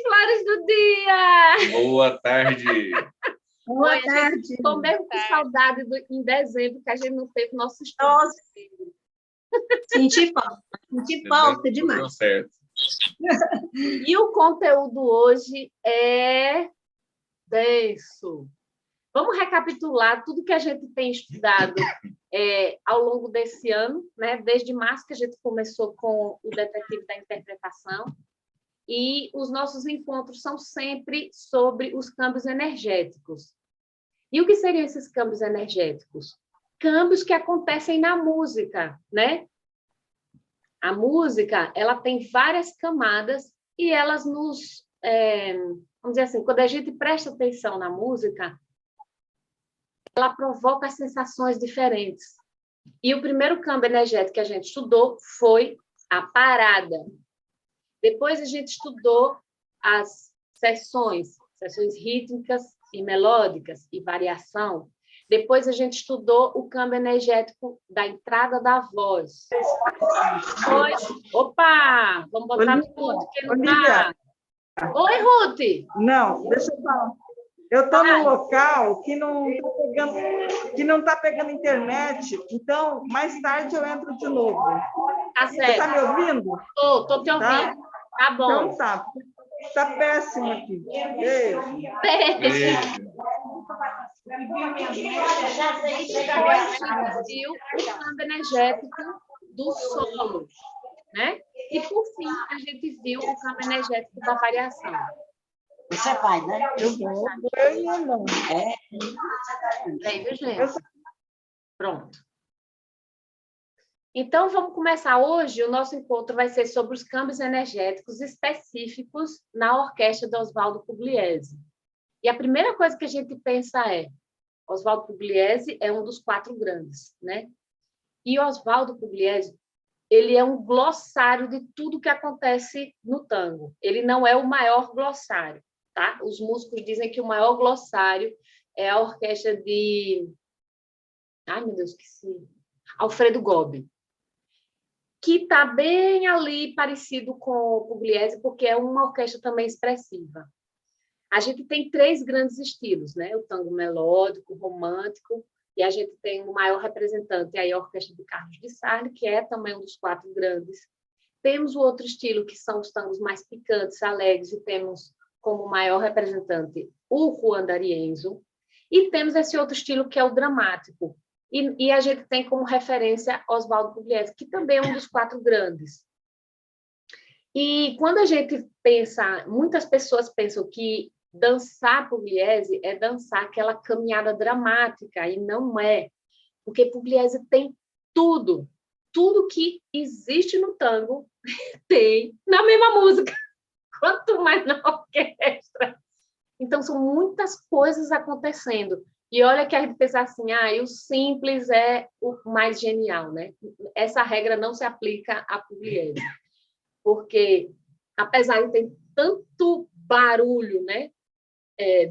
flores do dia! Boa tarde! Boa tarde! Estou mesmo com saudade em dezembro, que a gente não teve nosso estudo. Nossa! Senti falta demais. Deu certo. E o conteúdo hoje é denso. Vamos recapitular tudo que a gente tem estudado ao longo desse ano, né? Desde março, que a gente começou com o Detetive da Interpretação, e os nossos encontros são sempre sobre os câmbios energéticos. E o que seriam esses câmbios energéticos? Câmbios que acontecem na música, né? A música, ela tem várias camadas e elas nos... vamos dizer assim, quando a gente presta atenção na música, ela provoca sensações diferentes. E o primeiro câmbio energético que a gente estudou foi a parada. Depois a gente estudou as sessões rítmicas e melódicas e variação. Depois a gente estudou o câmbio energético da entrada da voz. Opa! Vamos botar tudo que não está. Oi, Ruth! Não, deixa eu falar. Eu estou num local que não está pegando internet, então mais tarde eu entro de novo. Tá certo. Você está me ouvindo? Estou te ouvindo. Tá bom. Então tá. Está péssimo aqui. Beijo. Beijo. Depois a gente viu o câmbio energético do solo, né? E, por fim, a gente viu o câmbio energético da variação. Você vai, né? Eu vou. Eu não. Bem, viu, gente? Pronto. Então, vamos começar hoje. O nosso encontro vai ser sobre os câmbios energéticos específicos na orquestra de Oswaldo Pugliese. E a primeira coisa que a gente pensa é: Oswaldo Pugliese é um dos 4 grandes, né? E Oswaldo Pugliese, ele é um glossário de tudo que acontece no tango. Ele não é o maior glossário, tá? Os músicos dizem que o maior glossário é a orquestra de... Ai, meu Deus, esqueci. Alfredo Gobi, que está bem ali parecido com o Pugliese, porque é uma orquestra também expressiva. A gente tem 3 grandes estilos, né? O tango melódico, romântico, e a gente tem o maior representante, aí a orquestra de Carlos de Sarli, que é também um dos 4 grandes. Temos o outro estilo, que são os tangos mais picantes, alegres, e temos como maior representante o Juan D'Arienzo, e temos esse outro estilo, que é o dramático, e a gente tem como referência Oswaldo Pugliese, que também é um dos 4 grandes. E quando a gente pensa, muitas pessoas pensam que dançar Pugliese é dançar aquela caminhada dramática, e não é, porque Pugliese tem tudo que existe no tango tem na mesma música, quanto mais na orquestra. Então, são muitas coisas acontecendo. E olha que a gente pensa assim, o simples é o mais genial, né? Essa regra não se aplica a Pugliese, porque, apesar de ter tanto barulho, né,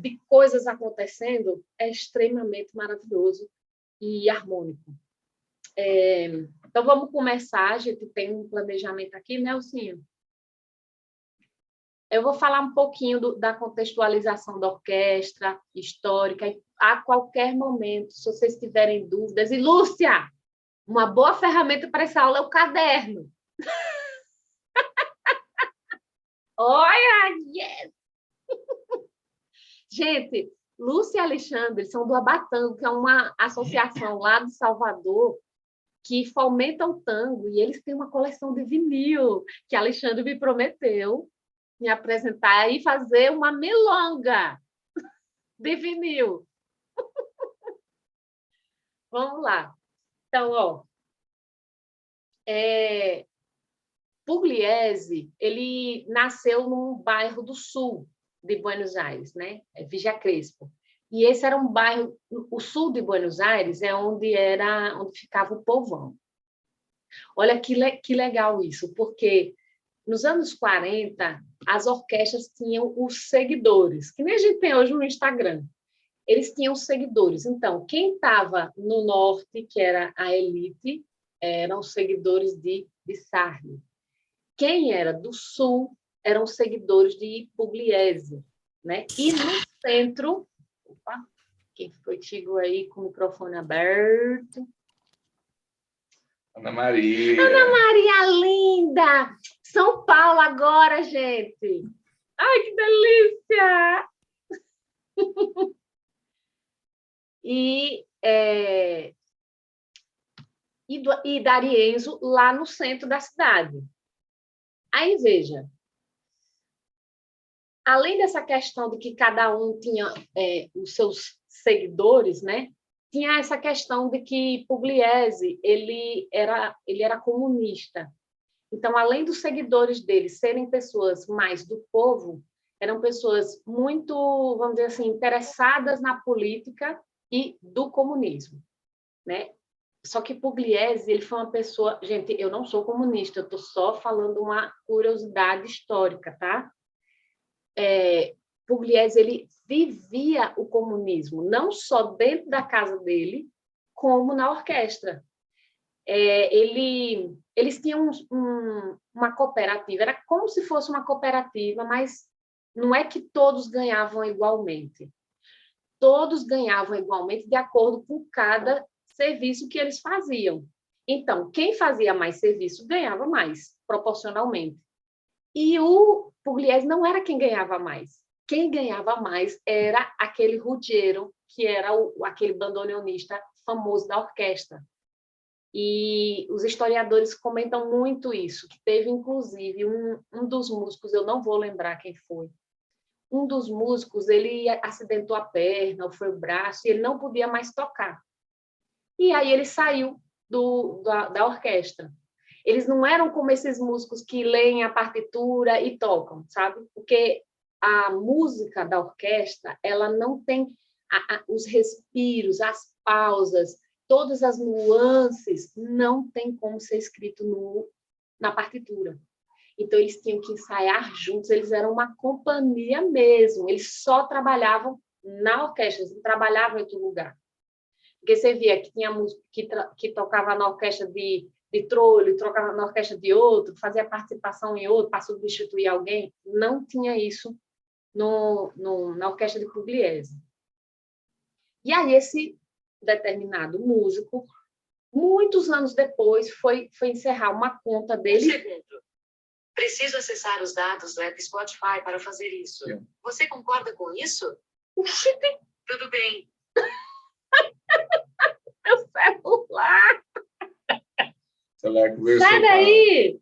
de coisas acontecendo, é extremamente maravilhoso e harmônico. Então, vamos começar. A gente tem um planejamento aqui, Nelsinho. Eu vou falar um pouquinho da contextualização da orquestra histórica, e a qualquer momento, se vocês tiverem dúvidas. E, Lúcia, uma boa ferramenta para essa aula é o caderno. Olha, yes! Gente, Lúcia e Alexandre são do Abatango, que é uma associação lá de Salvador que fomenta o tango, e eles têm uma coleção de vinil, que Alexandre me prometeu me apresentar e fazer uma milonga de vinil. Vamos lá. Então, Pugliese, ele nasceu num bairro do sul de Buenos Aires, né? Villa Crespo. E esse era um bairro, o sul de Buenos Aires é onde ficava o povão. Olha que legal isso, porque nos anos 40, as orquestras tinham os seguidores, que nem a gente tem hoje no Instagram. Eles tinham seguidores. Então, quem estava no norte, que era a elite, eram os seguidores de Sarli. Quem era do sul eram seguidores de Pugliese, né? E no centro... Opa, quem foi contigo aí com o microfone aberto? Ana Maria. Ana Maria linda! São Paulo agora, gente! Ai, que delícia! E D'Arienzo lá no centro da cidade. Aí, veja, além dessa questão de que cada um tinha os seus seguidores, né? Tinha essa questão de que Pugliese ele era comunista. Então, além dos seguidores dele serem pessoas mais do povo, eram pessoas muito, vamos dizer assim, interessadas na política e do comunismo, né? Só que Pugliese, ele foi uma pessoa... Gente, eu não sou comunista, eu estou só falando uma curiosidade histórica, tá? Pugliese, ele vivia o comunismo, não só dentro da casa dele, como na orquestra. Eles tinham uma cooperativa, era como se fosse uma cooperativa, mas não é que todos ganhavam igualmente. Todos ganhavam igualmente de acordo com cada serviço que eles faziam. Então, quem fazia mais serviço ganhava mais, proporcionalmente. E o Pugliese não era quem ganhava mais. Quem ganhava mais era aquele Ruggiero, que era aquele bandoneonista famoso da orquestra. E os historiadores comentam muito isso, que teve, inclusive, um dos músicos, eu não vou lembrar quem foi, um dos músicos, ele acidentou a perna, ou foi o braço, e ele não podia mais tocar. E aí ele saiu da orquestra. Eles não eram como esses músicos que leem a partitura e tocam, sabe? Porque a música da orquestra, ela não tem os respiros, as pausas, todas as nuances, não tem como ser escrito na partitura. Então, eles tinham que ensaiar juntos, eles eram uma companhia mesmo, eles só trabalhavam na orquestra, eles não trabalhavam em outro lugar. Porque você via que tinha músico que tocava na orquestra de trolho, trocava na orquestra de outro, fazia participação em outro para substituir alguém. Não tinha isso na orquestra de Pugliese. E aí esse determinado músico, muitos anos depois, foi encerrar uma conta dele. Segundo. Preciso acessar os dados do Spotify para fazer isso. Sim. Você concorda com isso? Tudo bem. Meu celular! Celular conversou Sai com a- daí!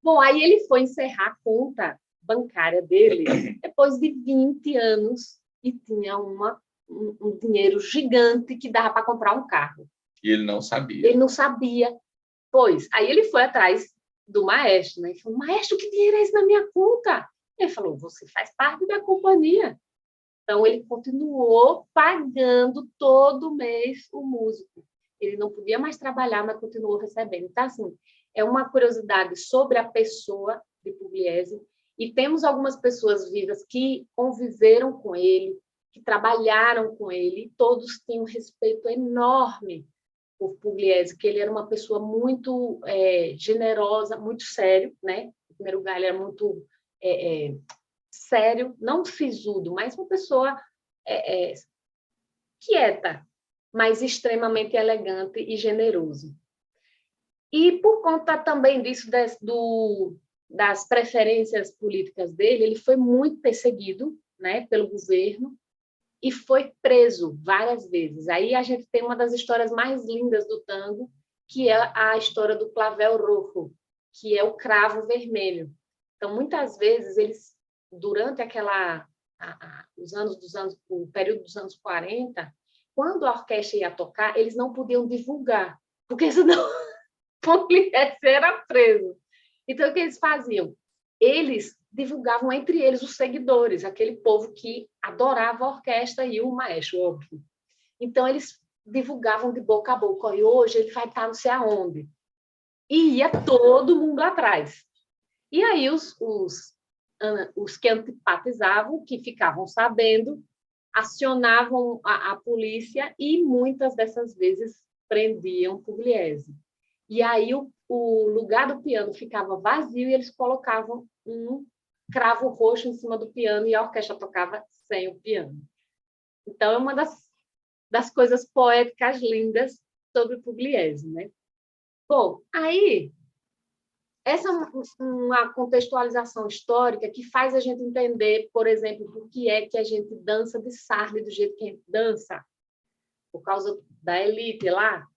Bom, aí ele foi encerrar a conta bancária dele depois de 20 anos e tinha um dinheiro gigante que dava para comprar um carro. E ele não sabia. Ele não sabia. Pois, aí ele foi atrás do maestro, né? Ele falou, maestro, que dinheiro é esse na minha conta? Ele falou, você faz parte da companhia. Então, ele continuou pagando todo mês o músico. Ele não podia mais trabalhar, mas continuou recebendo. Então, assim, é uma curiosidade sobre a pessoa de Pugliese. E temos algumas pessoas vivas que conviveram com ele, que trabalharam com ele, e todos têm um respeito enorme por Pugliese, que ele era uma pessoa muito generosa, muito sério, né? Em primeiro lugar, ele era muito sério, não sisudo, mas uma pessoa quieta, mas extremamente elegante e generoso. E por conta também disso, das preferências políticas dele, ele foi muito perseguido, né, pelo governo e foi preso várias vezes. Aí a gente tem uma das histórias mais lindas do tango, que é a história do clavel rojo, que é o cravo vermelho. Então, muitas vezes, eles, durante o período dos anos 40, quando a orquestra ia tocar, eles não podiam divulgar, porque senão Pugliese era preso. Então, o que eles faziam? Eles divulgavam entre eles os seguidores, aquele povo que adorava a orquestra e o maestro, óbvio. Então, eles divulgavam de boca a boca, e hoje ele vai estar não sei aonde. E ia todo mundo atrás. E aí os que antipatizavam, que ficavam sabendo, acionavam a polícia e muitas dessas vezes prendiam Pugliese. E aí o lugar do piano ficava vazio e eles colocavam um cravo roxo em cima do piano e a orquestra tocava sem o piano. Então, é uma das coisas poéticas lindas sobre Pugliese, né? Bom, aí, essa é uma contextualização histórica que faz a gente entender, por exemplo, por que é que a gente dança de Sarli do jeito que a gente dança, por causa da elite lá,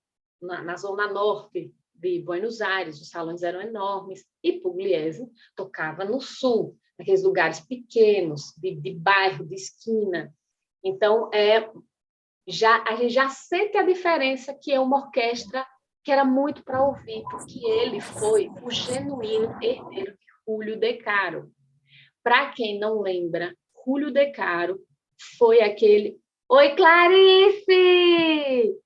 na zona norte de Buenos Aires, os salões eram enormes, e Pugliese tocava no sul, naqueles lugares pequenos, de bairro, de esquina. Então, a gente já sente a diferença que é uma orquestra que era muito para ouvir, porque ele foi o genuíno herdeiro de Júlio De Caro. Para quem não lembra, Júlio De Caro foi aquele... Oi, Clarice!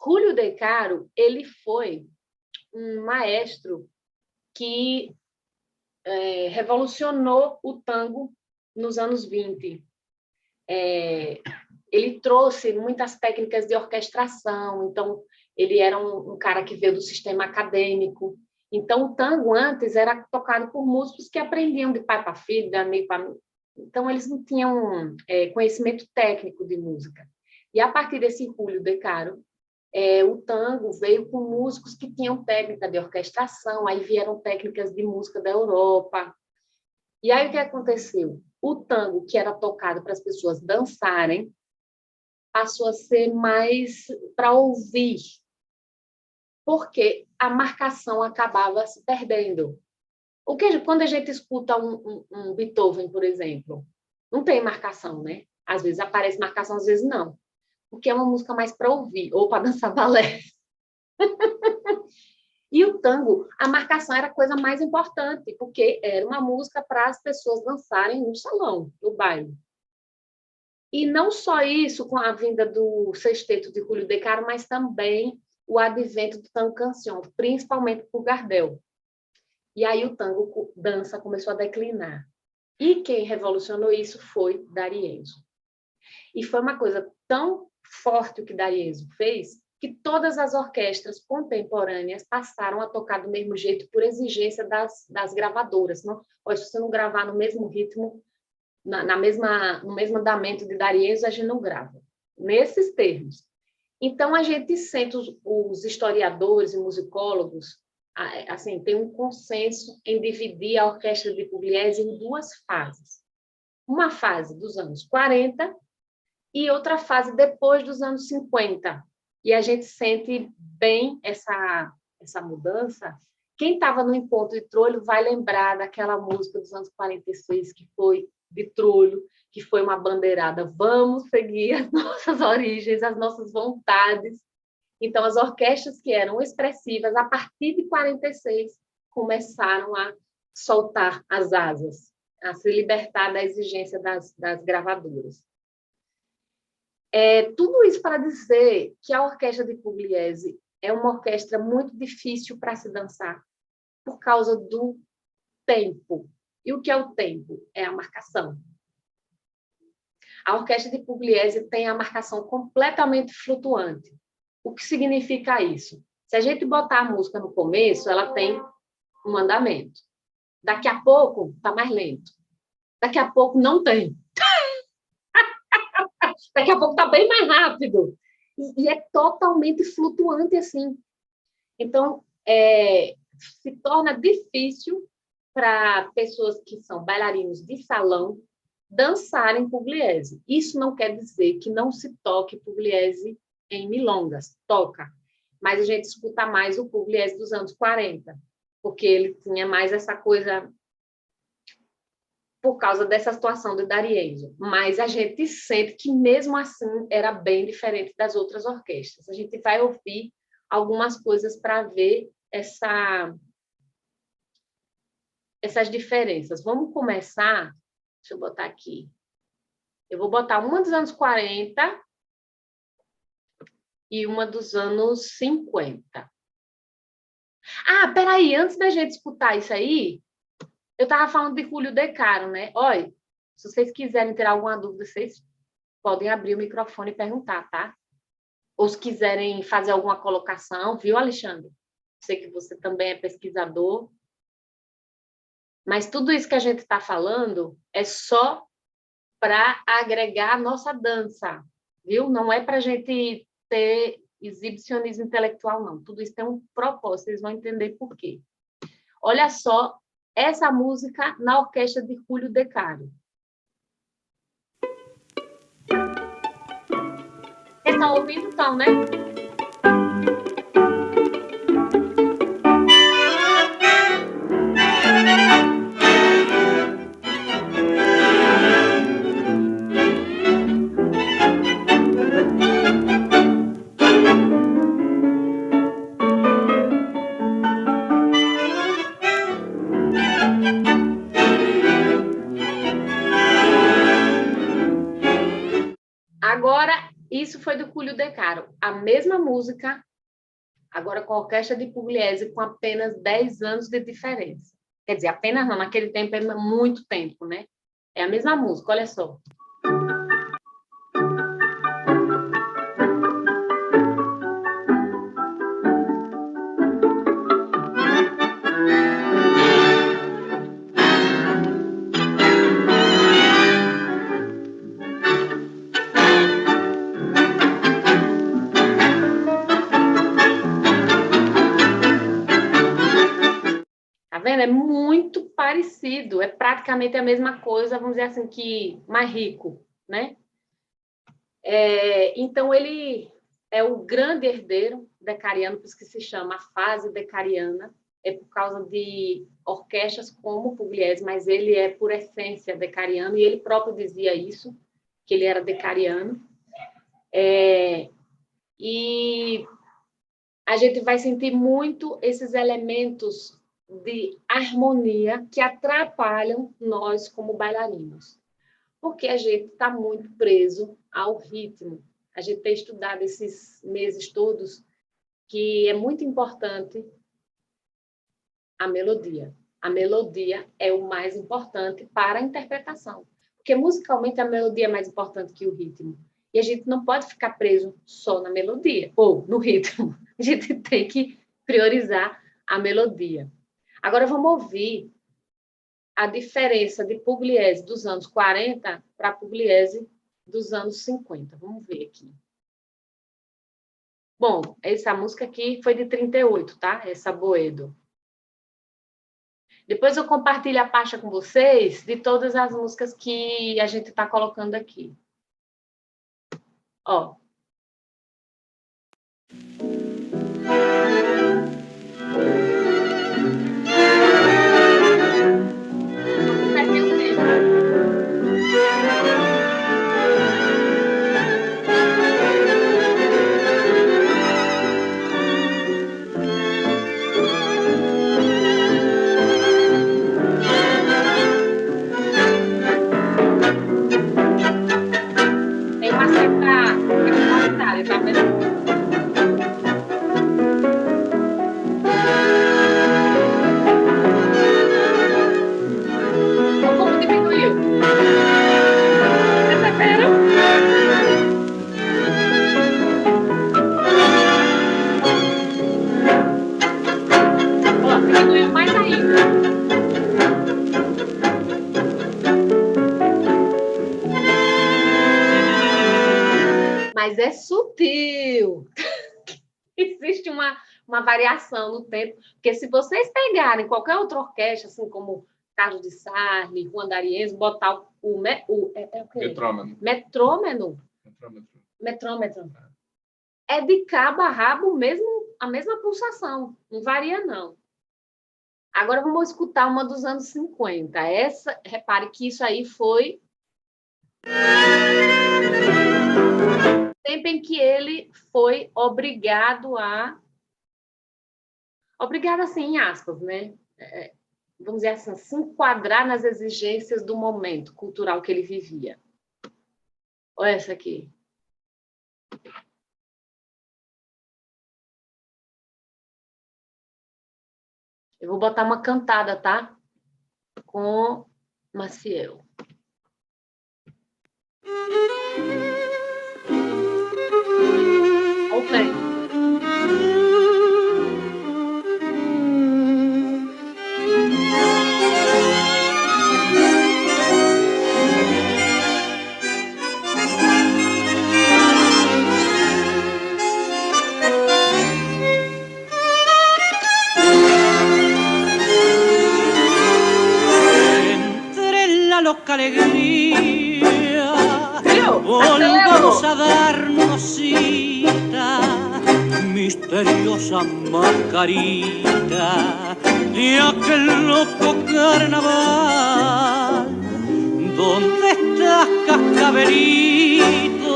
Júlio De Caro, ele foi um maestro que revolucionou o tango nos anos 20. Ele trouxe muitas técnicas de orquestração, então ele era um cara que veio do sistema acadêmico. Então o tango antes era tocado por músicos que aprendiam de pai para filho, de amigo para amigo. Então eles não tinham conhecimento técnico de música. E a partir desse Júlio De Caro, o tango veio com músicos que tinham técnica de orquestração, aí vieram técnicas de música da Europa. E aí o que aconteceu? O tango, que era tocado para as pessoas dançarem, passou a ser mais para ouvir, porque a marcação acabava se perdendo. Quando a gente escuta um Beethoven, por exemplo, não tem marcação, né? Às vezes aparece marcação, às vezes não. Porque é uma música mais para ouvir, ou para dançar balé. E o tango, a marcação era a coisa mais importante, porque era uma música para as pessoas dançarem no salão, no baile. E não só isso, com a vinda do sexteto de Júlio De Caro, mas também o advento do tango canção, principalmente por Gardel. E aí o tango dança começou a declinar. E quem revolucionou isso foi D'Arienzo. E foi uma coisa tão forte o que D'Arienzo fez, que todas as orquestras contemporâneas passaram a tocar do mesmo jeito por exigência das gravadoras. Não? Se você não gravar no mesmo ritmo, no mesmo andamento de D'Arienzo, a gente não grava. Nesses termos. Então, a gente sente os historiadores e musicólogos, assim, tem um consenso em dividir a orquestra de Pugliese em duas fases. Uma fase dos anos 40 e outra fase depois dos anos 50. E a gente sente bem essa mudança. Quem estava no Encontro de Trolho vai lembrar daquela música dos anos 46, que foi de Trolho, que foi uma bandeirada. Vamos seguir as nossas origens, as nossas vontades. Então, as orquestras que eram expressivas, a partir de 46, começaram a soltar as asas, a se libertar da exigência das gravadoras. Tudo isso para dizer que a orquestra de Pugliese é uma orquestra muito difícil para se dançar, por causa do tempo. E o que é o tempo? É a marcação. A orquestra de Pugliese tem a marcação completamente flutuante. O que significa isso? Se a gente botar a música no começo, ela tem um andamento. Daqui a pouco, está mais lento. Daqui a pouco, não tem. Daqui a pouco está bem mais rápido. E é totalmente flutuante assim. Então, se torna difícil para pessoas que são bailarinos de salão dançarem Pugliese. Isso não quer dizer que não se toque Pugliese em milongas. Toca. Mas a gente escuta mais o Pugliese dos anos 40, porque ele tinha mais essa coisa por causa dessa situação do D'Arienzo. Mas a gente sente que, mesmo assim, era bem diferente das outras orquestras. A gente vai ouvir algumas coisas para ver essas diferenças. Vamos começar... Deixa eu botar aqui. Eu vou botar uma dos anos 40 e uma dos anos 50. Peraí, antes da gente escutar isso aí, eu estava falando de Júlio De Caro, né? Olha, se vocês quiserem ter alguma dúvida, vocês podem abrir o microfone e perguntar, tá? Ou se quiserem fazer alguma colocação, viu, Alexandre? sei que você também é pesquisador, mas tudo isso que a gente está falando é só para agregar a nossa dança, viu? Não é para a gente ter exibicionismo intelectual, não. Tudo isso tem um propósito, vocês vão entender por quê. Olha só essa música na orquestra de Júlio De Caro. Vocês estão ouvindo, então, né? Agora, isso foi do Júlio De Caro. A mesma música, agora com a orquestra de Pugliese, com apenas 10 anos de diferença. Quer dizer, apenas não, naquele tempo é muito tempo, né? É a mesma música, olha só. Tá vendo? É muito parecido, é praticamente a mesma coisa, vamos dizer assim, que mais rico, né? Então, ele é o grande herdeiro decariano, por isso que se chama a fase decariana, é por causa de orquestras como Pugliese, mas ele é, por essência, decariano, e ele próprio dizia isso, que ele era decariano. E a gente vai sentir muito esses elementos de harmonia que atrapalham nós como bailarinos, porque a gente está muito preso ao ritmo. A gente tem estudado esses meses todos que é muito importante a melodia. A melodia é o mais importante para a interpretação, porque musicalmente a melodia é mais importante que o ritmo. E a gente não pode ficar preso só na melodia ou no ritmo. A gente tem que priorizar a melodia. Agora vamos ouvir a diferença de Pugliese dos anos 40 para Pugliese dos anos 50. Vamos ver aqui. Bom, essa música aqui foi de 38, tá? Essa Boedo. Depois eu compartilho a pasta com vocês de todas as músicas que a gente está colocando aqui. Ó. Tem uma certa extraordinária, tá vendo? Olha como diminuiu. Perceberam? Ó, diminuiu mais ainda. Mas é sutil. Existe uma variação no tempo, porque se vocês pegarem qualquer outra orquestra, assim como Carlos de Sarli, Juan D'Arienzo, botar o Metrônomo. Metrômetro. É de cabo a rabo a mesma pulsação, não varia não. Agora vamos escutar uma dos anos 50. Essa, repare que isso aí foi tempo em que ele foi obrigado assim, em aspas, né? Vamos dizer assim, se enquadrar nas exigências do momento cultural que ele vivia. Olha essa aqui. Eu vou botar uma cantada, tá? Com Maciel. Olha o tempo. alegría, volvamos a darnos cita, misteriosa mascarita de aquel loco carnaval. ¿Dónde estás, cascabelito?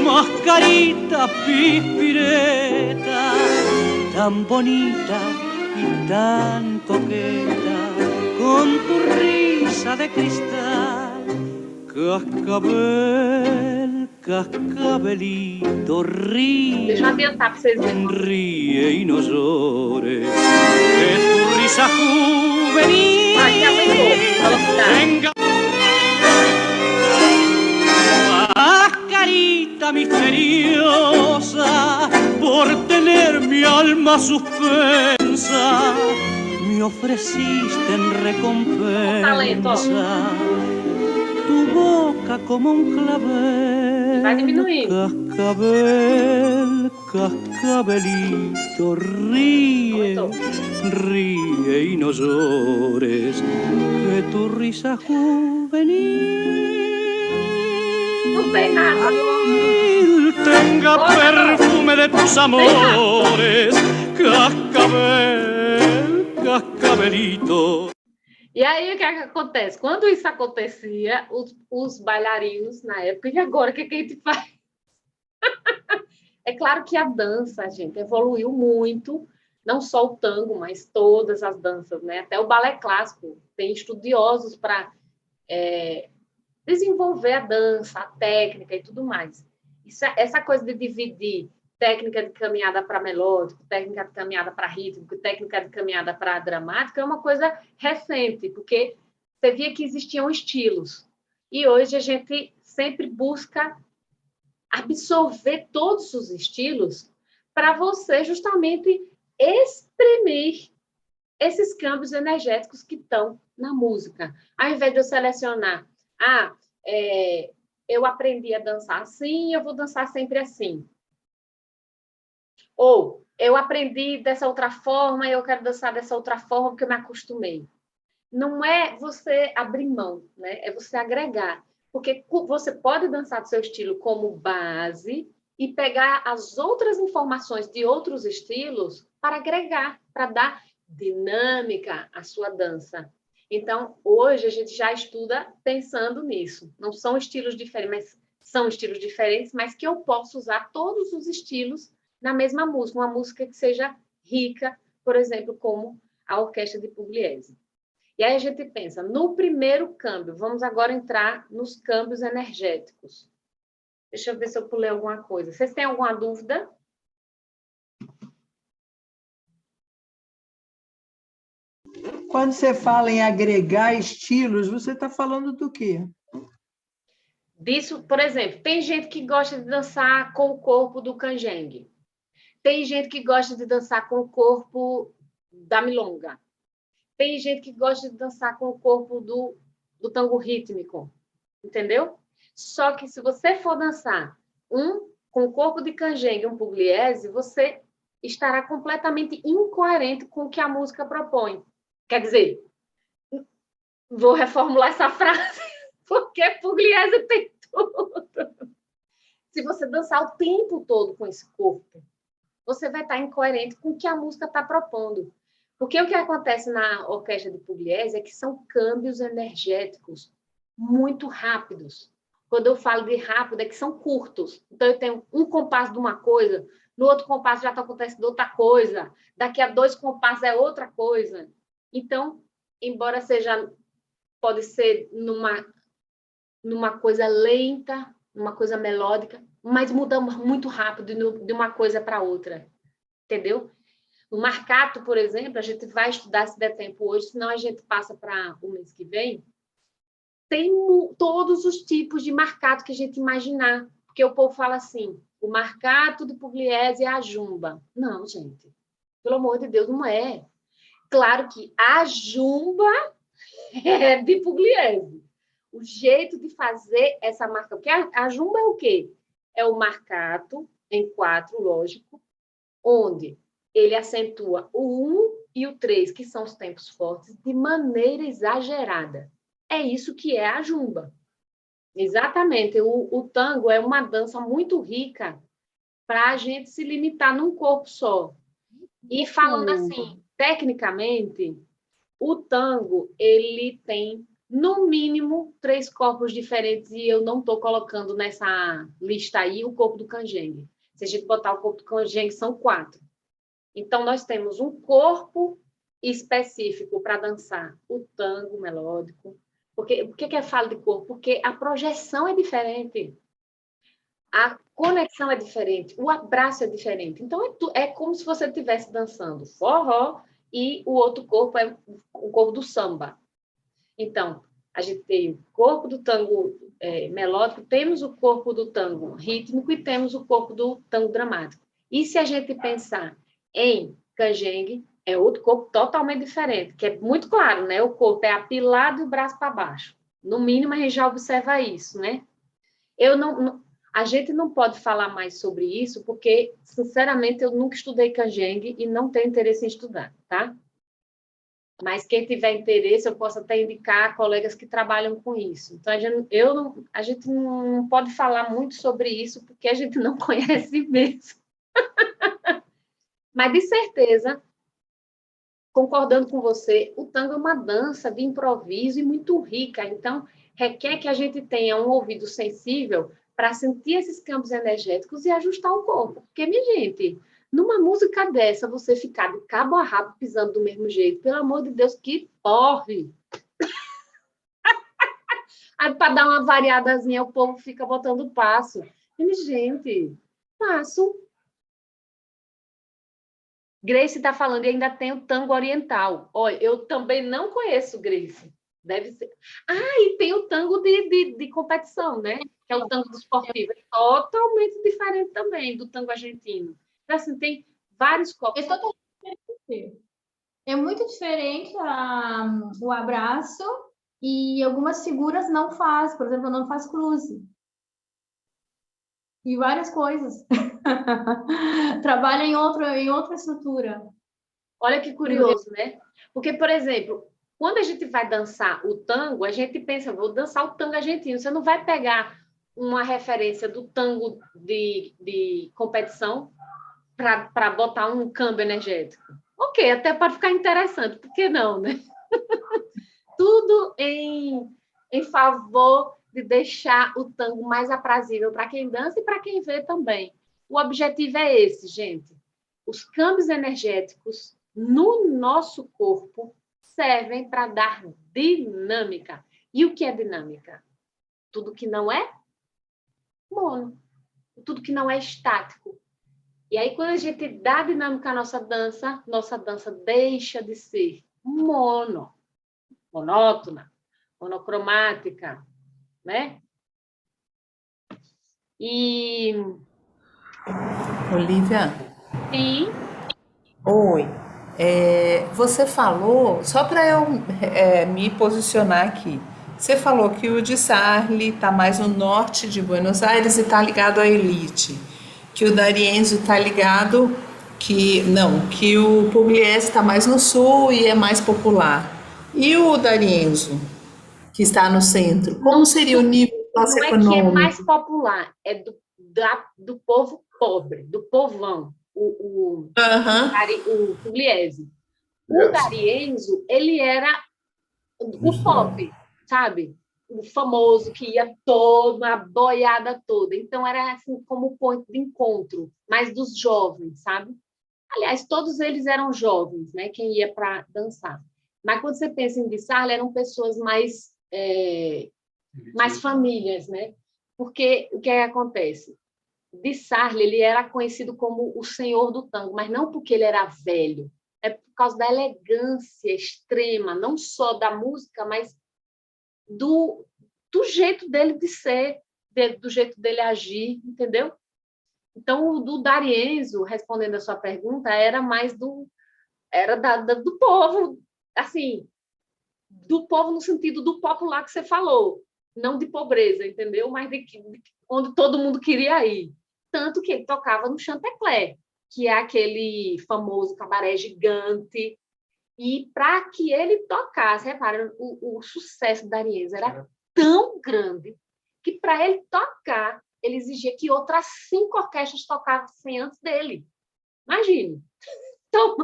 Mascarita pispireta, tan bonita y tan coqueta, con tu risa de cristal. Cascabel, cascabelito, ríe, Deixa eu adiantar para vocês verem. ríe y no llores, que tu risa juvenil Aqui aumentou. Velocidade. venga. Mascarita misteriosa, por tener mi alma suspensa, me ofreciste en recompensa tu boca como un clavel. Vai diminuindo. Cascabel, cascabelito, ríe, Aumentou. ríe y no llores, que tu risa juvenil Não tem nada. tenga perfume de tus amores, cascabel, cascabelito. E aí, o que é que acontece? Quando isso acontecia, os bailarinos, na época, e agora, o que é que a gente faz? É claro que a dança, gente, evoluiu muito, não só o tango, mas todas as danças, né? Até o balé clássico. Tem estudiosos para desenvolver a dança, a técnica e tudo mais. Essa coisa de dividir técnica de caminhada para melódico, técnica de caminhada para rítmico, técnica de caminhada para dramático, é uma coisa recente, porque você via que existiam estilos. E hoje a gente sempre busca absorver todos os estilos para você justamente exprimir esses câmbios energéticos que estão na música. Ao invés de eu selecionar, eu aprendi a dançar assim, eu vou dançar sempre assim. Ou eu aprendi dessa outra forma e eu quero dançar dessa outra forma porque eu me acostumei. Não é você abrir mão, né? É você agregar. Porque você pode dançar do seu estilo como base e pegar as outras informações de outros estilos para agregar, para dar dinâmica à sua dança. Então, hoje a gente já estuda pensando nisso. Não são estilos diferentes, são estilos diferentes, mas que eu posso usar todos os estilos na mesma música, uma música que seja rica, por exemplo, como a Orquestra de Pugliese. E aí a gente pensa, no primeiro câmbio, vamos agora entrar nos câmbios energéticos. Deixa eu ver se eu pulei alguma coisa. Vocês têm alguma dúvida? Quando você fala em agregar estilos, você está falando do quê? Disso, por exemplo, tem gente que gosta de dançar com o corpo do canjengue. Tem gente que gosta de dançar com o corpo da milonga. Tem gente que gosta de dançar com o corpo do tango rítmico. Entendeu? Só que se você for dançar com o corpo de canjengue, um pugliese, você estará completamente incoerente com o que a música propõe. Quer dizer, vou reformular essa frase, porque pugliese tem tudo. Se você dançar o tempo todo com esse corpo, você vai estar incoerente com o que a música está propondo. Porque o que acontece na Orquestra de Pugliese é que são câmbios energéticos muito rápidos. Quando eu falo de rápido, é que são curtos. Então, eu tenho um compasso de uma coisa, no outro compasso já está acontecendo outra coisa, daqui a 2 compassos é outra coisa. Então, embora pode ser numa coisa lenta, numa coisa melódica, mas muda muito rápido de uma coisa para outra, entendeu? O marcato, por exemplo, a gente vai estudar se der tempo hoje, senão a gente passa para o mês que vem. Tem todos os tipos de marcato que a gente imaginar, porque o povo fala assim, o marcato de Pugliese é a jumba. Não, gente, pelo amor de Deus, não é. Claro que a jumba é de Pugliese. O jeito de fazer essa marca, porque a jumba é o quê? É o marcato em 4, lógico, onde ele acentua o 1 e o 3, que são os tempos fortes, de maneira exagerada. É isso que é a jumba. Exatamente. O tango é uma dança muito rica para a gente se limitar num corpo só. E falando assim, tecnicamente, o tango, ele tem, no mínimo, 3 corpos diferentes, e eu não estou colocando nessa lista aí o corpo do canjengue. Se a gente botar o corpo do canjengue, são 4. Então, nós temos um corpo específico para dançar o tango melódico. Por que eu falo de corpo? Porque a projeção é diferente. A conexão é diferente, o abraço é diferente. Então, é como se você estivesse dançando forró e o outro corpo é o corpo do samba. Então, a gente tem o corpo do tango melódico, temos o corpo do tango rítmico e temos o corpo do tango dramático. E se a gente pensar em canjengue, é outro corpo totalmente diferente, que é muito claro, né? O corpo é apilado e o braço para baixo. No mínimo, a gente já observa isso, né? A gente não pode falar mais sobre isso, porque, sinceramente, eu nunca estudei canjengue e não tenho interesse em estudar, tá? Mas quem tiver interesse, eu posso até indicar colegas que trabalham com isso. Então, a gente não pode falar muito sobre isso, porque a gente não conhece mesmo. Mas, de certeza, concordando com você, o tango é uma dança de improviso e muito rica. Então, requer que a gente tenha um ouvido sensível para sentir esses campos energéticos e ajustar o corpo. Porque, minha gente, numa música dessa, você ficar de cabo a rabo pisando do mesmo jeito, pelo amor de Deus, que porre! Aí, para dar uma variadazinha, o povo fica botando passo. Minha gente, passo. Grace está falando, e ainda tem o tango oriental. Olha, eu também não conheço, Grace. Deve ser. E tem o tango de competição, né? Que é o tango do esportivo. É totalmente diferente também do tango argentino. Então, assim, tem vários corpos. É totalmente diferente. É muito diferente o abraço, e algumas figuras não faz. Por exemplo, não faz cruze. E várias coisas. Trabalha em outra estrutura. Olha que curioso, né? Porque, por exemplo, quando a gente vai dançar o tango, a gente pensa, vou dançar o tango argentino. Você não vai pegar uma referência do tango de competição para botar um câmbio energético. Ok, até pode ficar interessante, por que não, né? Tudo em favor de deixar o tango mais aprazível para quem dança e para quem vê também. O objetivo é esse, gente. Os câmbios energéticos no nosso corpo servem para dar dinâmica. E o que é dinâmica? Tudo que não é mono. Tudo que não é estático. E aí, quando a gente dá dinâmica à nossa dança deixa de ser monótona, monocromática, né? E... Olivia? Sim. Oi. Você falou, só para eu me posicionar aqui, você falou que o de Sarli está mais no norte de Buenos Aires e está ligado à elite, que o D'Arienzo está ligado, que o Pugliese está mais no sul e é mais popular. E o D'Arienzo, que está no centro, como seria o nível socioeconômico? Não é que é mais popular, é do povo pobre, do povão, o Pugliese. O D'Arienzo, ele era o pop, sabe? O famoso que ia uma boiada toda. Então, era assim como ponto de encontro, mais dos jovens, sabe? Aliás, todos eles eram jovens, né? Quem ia para dançar. Mas quando você pensa em de Sarli, eram pessoas mais famílias, né? Porque o que acontece? De Sarli, ele era conhecido como o senhor do tango, mas não porque ele era velho, é por causa da elegância extrema, não só da música, mas do jeito dele de ser, do jeito dele agir, entendeu? Então, o do D'Arienzo, respondendo a sua pergunta, era mais do povo, assim, do povo no sentido do popular que você falou, não de pobreza, entendeu? Mas onde todo mundo queria ir. Tanto que ele tocava no Chantecler, que é aquele famoso cabaré gigante. E para que ele tocasse, repara, o sucesso da Arienzo era tão grande que para ele tocar, ele exigia que outras 5 orquestras tocassem antes dele. Imagine. Então,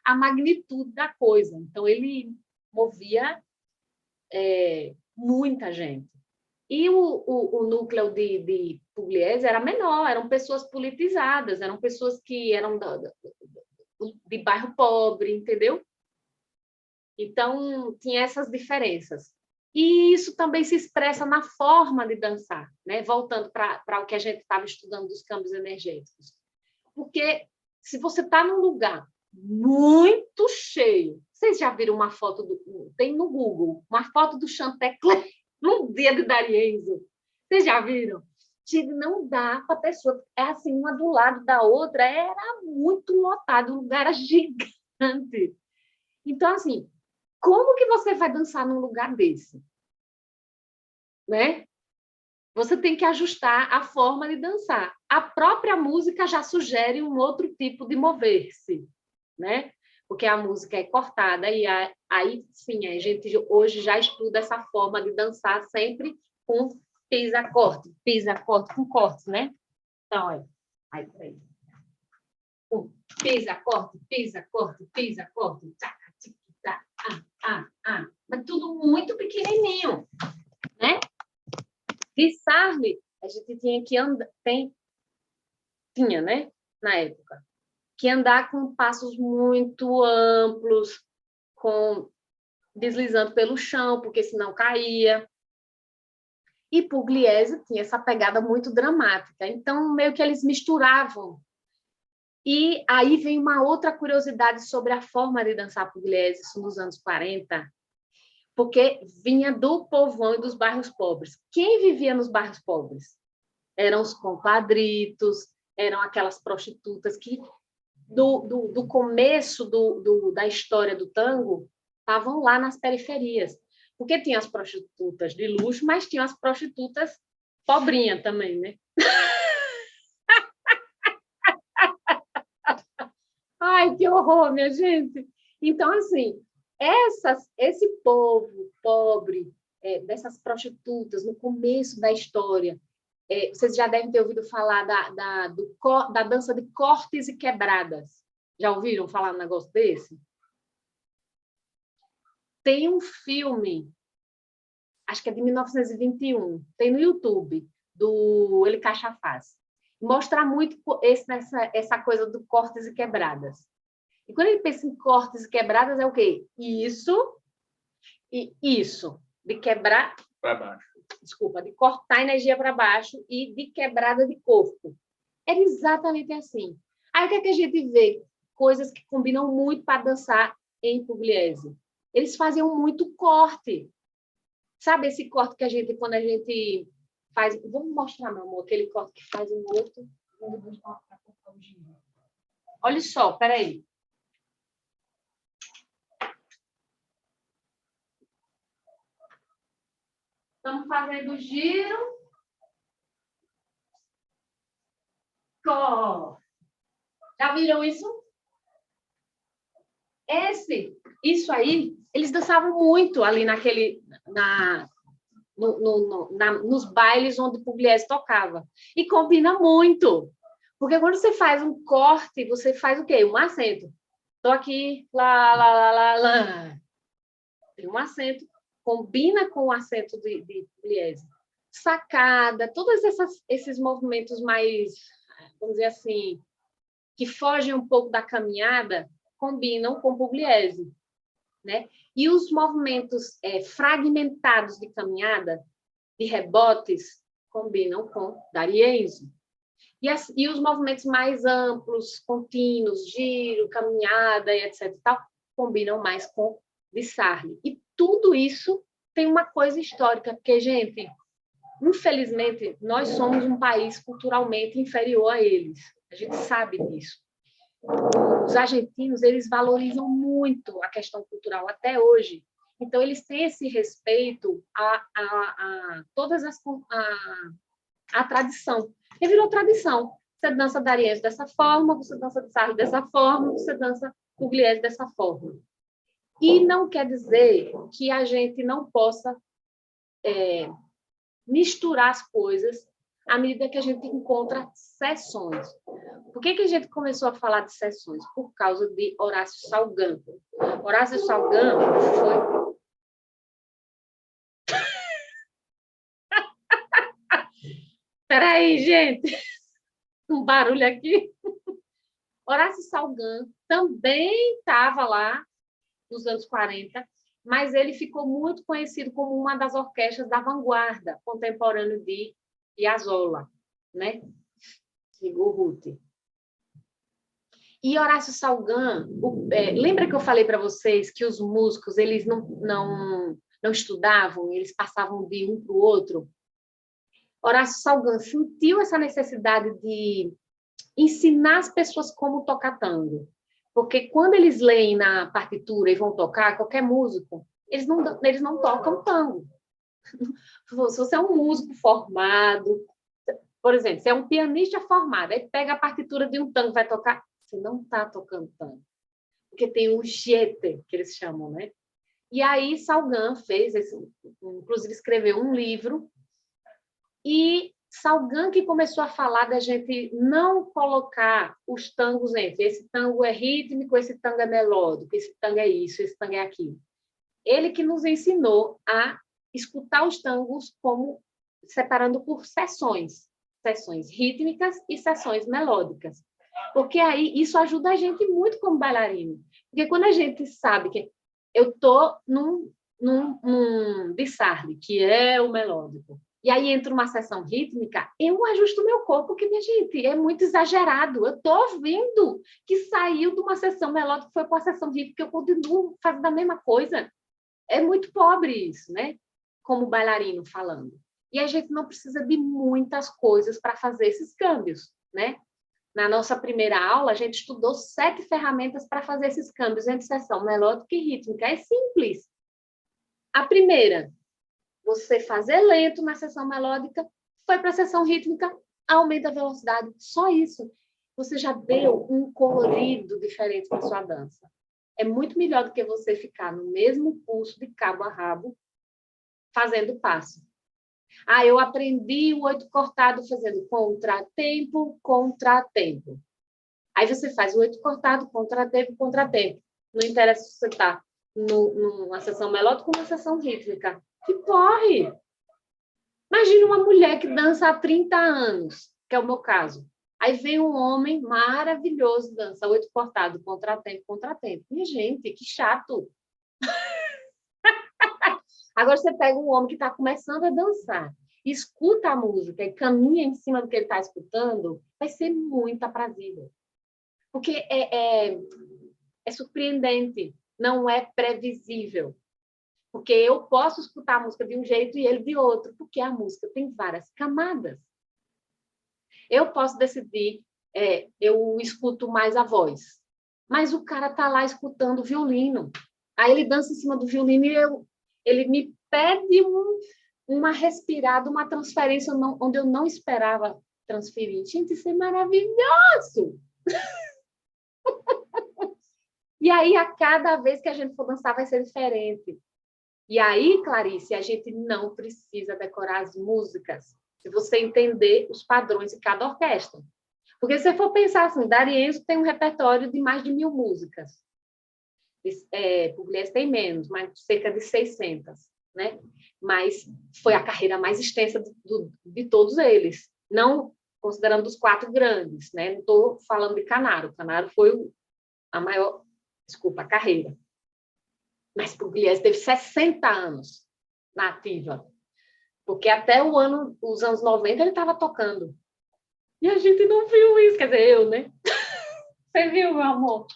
a magnitude da coisa. Então, ele movia muita gente. E o núcleo de Pugliese era menor, eram pessoas politizadas, eram pessoas que eram de bairro pobre, entendeu? Então, tinha essas diferenças. E isso também se expressa na forma de dançar, né? Voltando para o que a gente estava estudando dos câmbios energéticos. Porque se você está num lugar muito cheio, vocês já viram uma foto, tem no Google, uma foto do Chantecler num dia de D'Arienzo. Vocês já viram? Gente, não dá para a pessoa, é assim, uma do lado da outra, era muito lotado, o lugar era gigante. Então, assim, como que você vai dançar num lugar desse? Né? Você tem que ajustar a forma de dançar. A própria música já sugere um outro tipo de mover-se, né? Porque a música é cortada e aí sim, a gente hoje já estuda essa forma de dançar sempre com pisa-corte com cortes, né? Então, aí, peraí. Pisa-corte, tchaca, tic-tac, mas tudo muito pequenininho, né? De Sarli, a gente tinha que andar, tinha, né? Na época, que andar com passos muito amplos, deslizando pelo chão, porque senão caía. E Pugliese tinha essa pegada muito dramática, então meio que eles misturavam. E aí vem uma outra curiosidade sobre a forma de dançar Pugliese, isso nos anos 40, porque vinha do povão e dos bairros pobres. Quem vivia nos bairros pobres? Eram os compadritos, eram aquelas prostitutas que, do começo da história do tango, estavam lá nas periferias. Porque tinha as prostitutas de luxo, mas tinha as prostitutas pobrinhas também, né? Ai, que horror, minha gente! Então, assim, esse povo pobre, dessas prostitutas, no começo da história, vocês já devem ter ouvido falar da dança de cortes e quebradas. Já ouviram falar um negócio desse? Tem um filme, acho que é de 1921, tem no YouTube, do Ele Cachafaz. Mostra muito essa coisa do cortes e quebradas. E quando ele pensa em cortes e quebradas, é o quê? Isso e isso. De quebrar... Para baixo. Desculpa, de cortar energia para baixo e de quebrada de corpo. Era exatamente assim. Aí o que é que a gente vê? Coisas que combinam muito para dançar em Pugliese. Eles faziam muito corte. Sabe esse corte que quando a gente faz... Vamos mostrar, meu amor, aquele corte que faz um outro. Olha só, peraí. Estamos fazendo o giro. Já viram isso? Isso aí, eles dançavam muito ali nos bailes onde Pugliese tocava. E combina muito. Porque quando você faz um corte, você faz o quê? Um acento. Estou aqui, lá, lá, lá, lá, lá. Tem um acento. Combina com o acento de Pugliese. Sacada, todos esses movimentos mais, vamos dizer assim, que fogem um pouco da caminhada, combinam com Pugliese, né? E os movimentos fragmentados de caminhada, de rebotes, combinam com D'Arienzo. E os movimentos mais amplos, contínuos, giro, caminhada, e etc. e tal, combinam mais com Di Sarli. E tudo isso tem uma coisa histórica, porque, gente, infelizmente, nós somos um país culturalmente inferior a eles. A gente sabe disso. Os argentinos, eles valorizam muito a questão cultural até hoje. Então, eles têm esse respeito a todas a tradição. E virou tradição. Você dança D'Arienzo dessa forma, você dança Di Sarli dessa forma, você dança Pugliese dessa forma. E não quer dizer que a gente não possa misturar as coisas à medida que a gente encontra sessões. Por que a gente começou a falar de sessões? Por causa de Horácio Salgán. Horácio Salgán foi... Espera aí, gente. Um barulho aqui. Horácio Salgán também estava lá nos anos 40, mas ele ficou muito conhecido como uma das orquestras da vanguarda contemporânea de Piazzolla, né? Igor Ruti. E Horácio Salgán, lembra que eu falei para vocês que os músicos eles não estudavam, eles passavam de um para o outro? Horácio Salgán sentiu essa necessidade de ensinar as pessoas como tocar tango. Porque quando eles leem na partitura e vão tocar, qualquer músico, eles não tocam tango. Se você é um músico formado, por exemplo, se é um pianista formado, aí pega a partitura de um tango e vai tocar, você não está tocando tango. Porque tem um jeito, que eles chamam, né? E aí Salgán fez, inclusive escreveu um livro, e Salgán que começou a falar da gente não colocar os tangos entre esse tango é rítmico, esse tango é melódico, esse tango é isso, esse tango é aquilo. Ele que nos ensinou a escutar os tangos como separando por sessões rítmicas e sessões melódicas. Porque aí isso ajuda a gente muito como bailarino. Porque quando a gente sabe que eu estou num Bissardi, que é o melódico, e aí entra uma sessão rítmica, eu ajusto o meu corpo, porque, minha gente, é muito exagerado. Eu estou vendo que saiu de uma sessão melódica, foi para uma sessão rítmica, eu continuo fazendo a mesma coisa. É muito pobre isso, né? Como bailarino falando. E a gente não precisa de muitas coisas para fazer esses câmbios, né? Na nossa primeira aula, a gente estudou 7 ferramentas para fazer esses câmbios entre sessão melódica e rítmica. É simples. A primeira, você fazer lento na sessão melódica, foi para a sessão rítmica, aumenta a velocidade. Só isso. Você já deu um colorido diferente para sua dança. É muito melhor do que você ficar no mesmo pulso de cabo a rabo, fazendo passo. Eu aprendi o 8 cortado fazendo contratempo, contratempo. Aí você faz o 8 cortado, contratempo, contratempo. Não interessa se você está numa sessão melódica ou numa sessão rítmica. Que porre! Imagina uma mulher que dança há 30 anos, que é o meu caso. Aí vem um homem maravilhoso, dança 8 cortado, contratempo, contratempo. Minha gente, que chato! Agora você pega um homem que está começando a dançar, escuta a música e caminha em cima do que ele está escutando, vai ser muito aprazível. Porque é surpreendente, não é previsível. Porque eu posso escutar a música de um jeito e ele de outro, porque a música tem várias camadas. Eu posso decidir, eu escuto mais a voz, mas o cara está lá escutando o violino. Aí ele dança em cima do violino e ele me pede uma respirada, uma transferência onde eu não esperava transferir. Gente, isso é maravilhoso! E aí, a cada vez que a gente for dançar, vai ser diferente. E aí, Clarice, a gente não precisa decorar as músicas se você entender os padrões de cada orquestra. Porque se você for pensar assim, D'Arienzo tem um repertório de mais de 1000 músicas. Pugliese tem menos, mas cerca de 600, né? Mas foi a carreira mais extensa de todos eles, não considerando os 4 grandes, né? Não estou falando de Canaro. Canaro foi a maior, a carreira. Mas Pugliese teve 60 anos na ativa, porque até os anos 90 ele estava tocando. E a gente não viu isso, quer dizer, eu, né? Você viu, meu amor?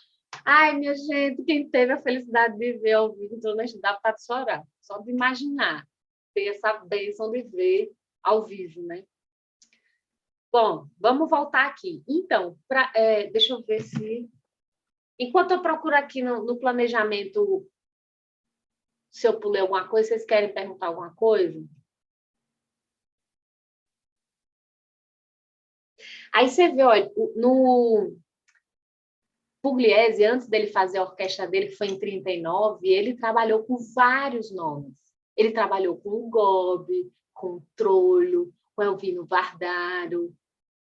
Ai, minha gente, quem teve a felicidade de ver ao vivo, então não dá para chorar, só de imaginar, ter essa bênção de ver ao vivo, né? Bom, vamos voltar aqui. Então, deixa eu ver se... Enquanto eu procuro aqui no planejamento, se eu pulei alguma coisa, vocês querem perguntar alguma coisa? Aí você vê, olha, Pugliese, antes dele fazer a orquestra dele, que foi em 39, ele trabalhou com vários nomes. Ele trabalhou com o Gobbi, com o Troilo, com o Elvino Vardaro.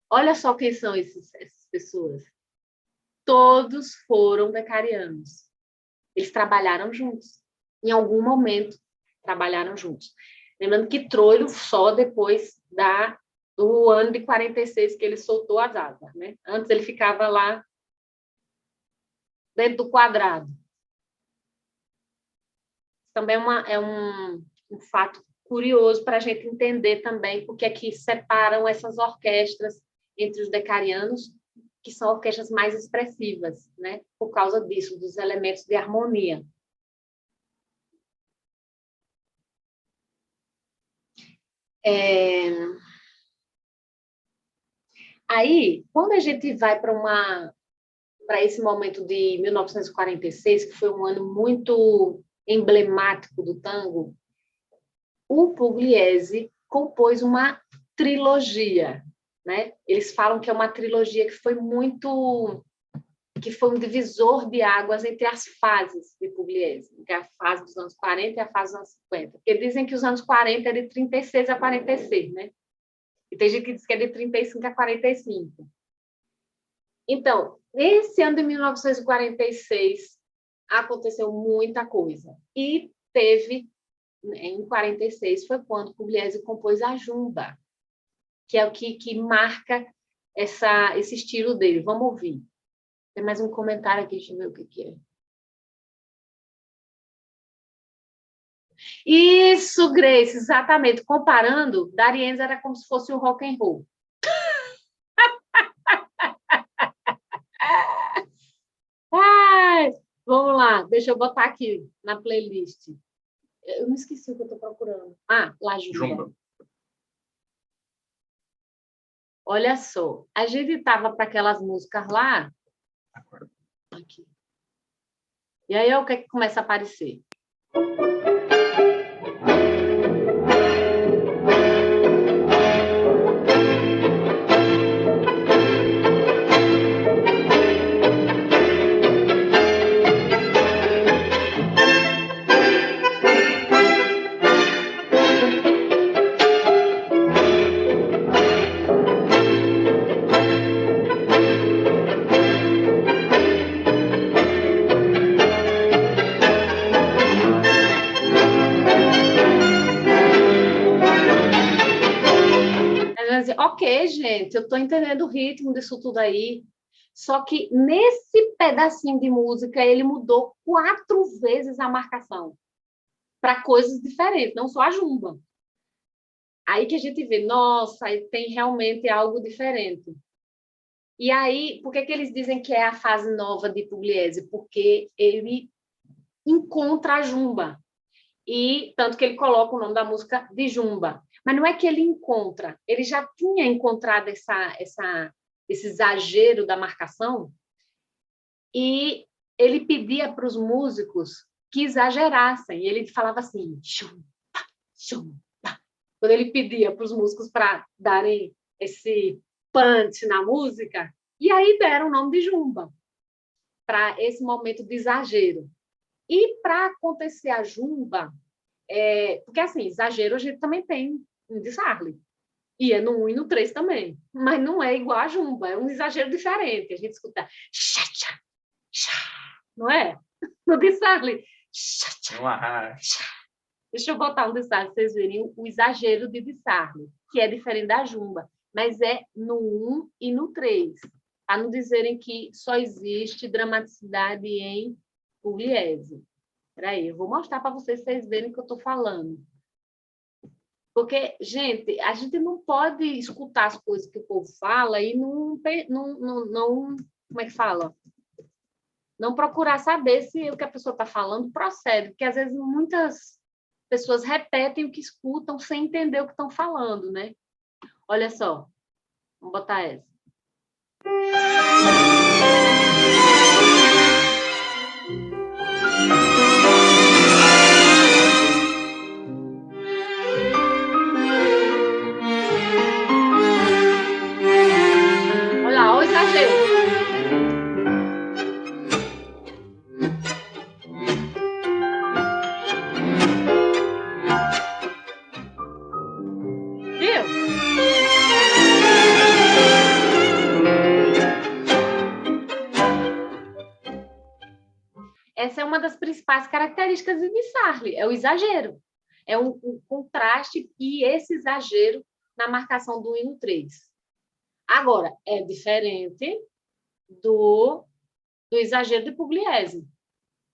Olha só quem são essas pessoas. Todos foram beccarianos. Eles trabalharam juntos. Em algum momento, trabalharam juntos. Lembrando que Troilo só depois do ano de 46 que ele soltou as asas, né? Antes ele ficava lá dentro do quadrado. Também é um fato curioso para a gente entender também porque é que separam essas orquestras entre os beccarianos, que são orquestras mais expressivas, né? Por causa disso, dos elementos de harmonia. Aí, quando a gente vai para esse momento de 1946, que foi um ano muito emblemático do tango, o Pugliese compôs uma trilogia, né? Eles falam que é uma trilogia que foi um divisor de águas entre as fases de Pugliese, que é a fase dos anos 40 e a fase dos anos 50. Porque dizem que os anos 40 é de 36 a 46, né? E tem gente que diz que é de 35 a 45. Então, nesse ano de 1946, aconteceu muita coisa. E em 46, foi quando Pugliese compôs a Jumba, que é o que marca esse estilo dele. Vamos ouvir. Tem mais um comentário aqui, deixa eu ver o que é. Isso, Grace, exatamente. Comparando, Darienzo era como se fosse um rock and roll. Ai, vamos lá, deixa eu botar aqui na playlist. Eu me esqueci o que eu estou procurando. La Jumba. Olha só, a gente estava para aquelas músicas lá. Aqui. E aí, o que é que começa a aparecer? Ok, gente, eu estou entendendo o ritmo disso tudo aí. Só que nesse pedacinho de música ele mudou 4 vezes a marcação para coisas diferentes, não só a Jumba. Aí que a gente vê, nossa, aí tem realmente algo diferente. E aí, por que eles dizem que é a fase nova de Pugliese? Porque ele encontra a Jumba. E tanto que ele coloca o nome da música de Jumba. Mas não é que ele encontra, ele já tinha encontrado esse exagero da marcação e ele pedia para os músicos que exagerassem. E ele falava assim, Jumba, Jumba. Quando ele pedia para os músicos para darem esse punch na música, e aí deram o nome de Jumba para esse momento de exagero. E para acontecer a Jumba, porque assim, exagero a gente também tem de Sarli. E é no 1 e no 3 também. Mas não é igual a Jumba, é um exagero diferente. A gente escuta chá, chá, chá, não é? No de Sarli. Chá, chá, chá. Deixa eu botar um de Sarli, para vocês verem o exagero de Sarli, que é diferente da Jumba, mas é no 1 e no 3. Para não dizerem que só existe dramaticidade em Pugliese. Espera aí, eu vou mostrar para vocês verem o que eu estou falando. Porque, gente, a gente não pode escutar as coisas que o povo fala e não como é que fala? Não procurar saber se o que a pessoa está falando procede, porque às vezes muitas pessoas repetem o que escutam sem entender o que estão falando, né? Olha só, vamos botar essa. Olha lá, olha o exagero. essa é uma das principais características de Sarli, é o exagero. É um contraste e esse exagero na marcação do hino 3. Agora, é diferente do exagero de Pugliese,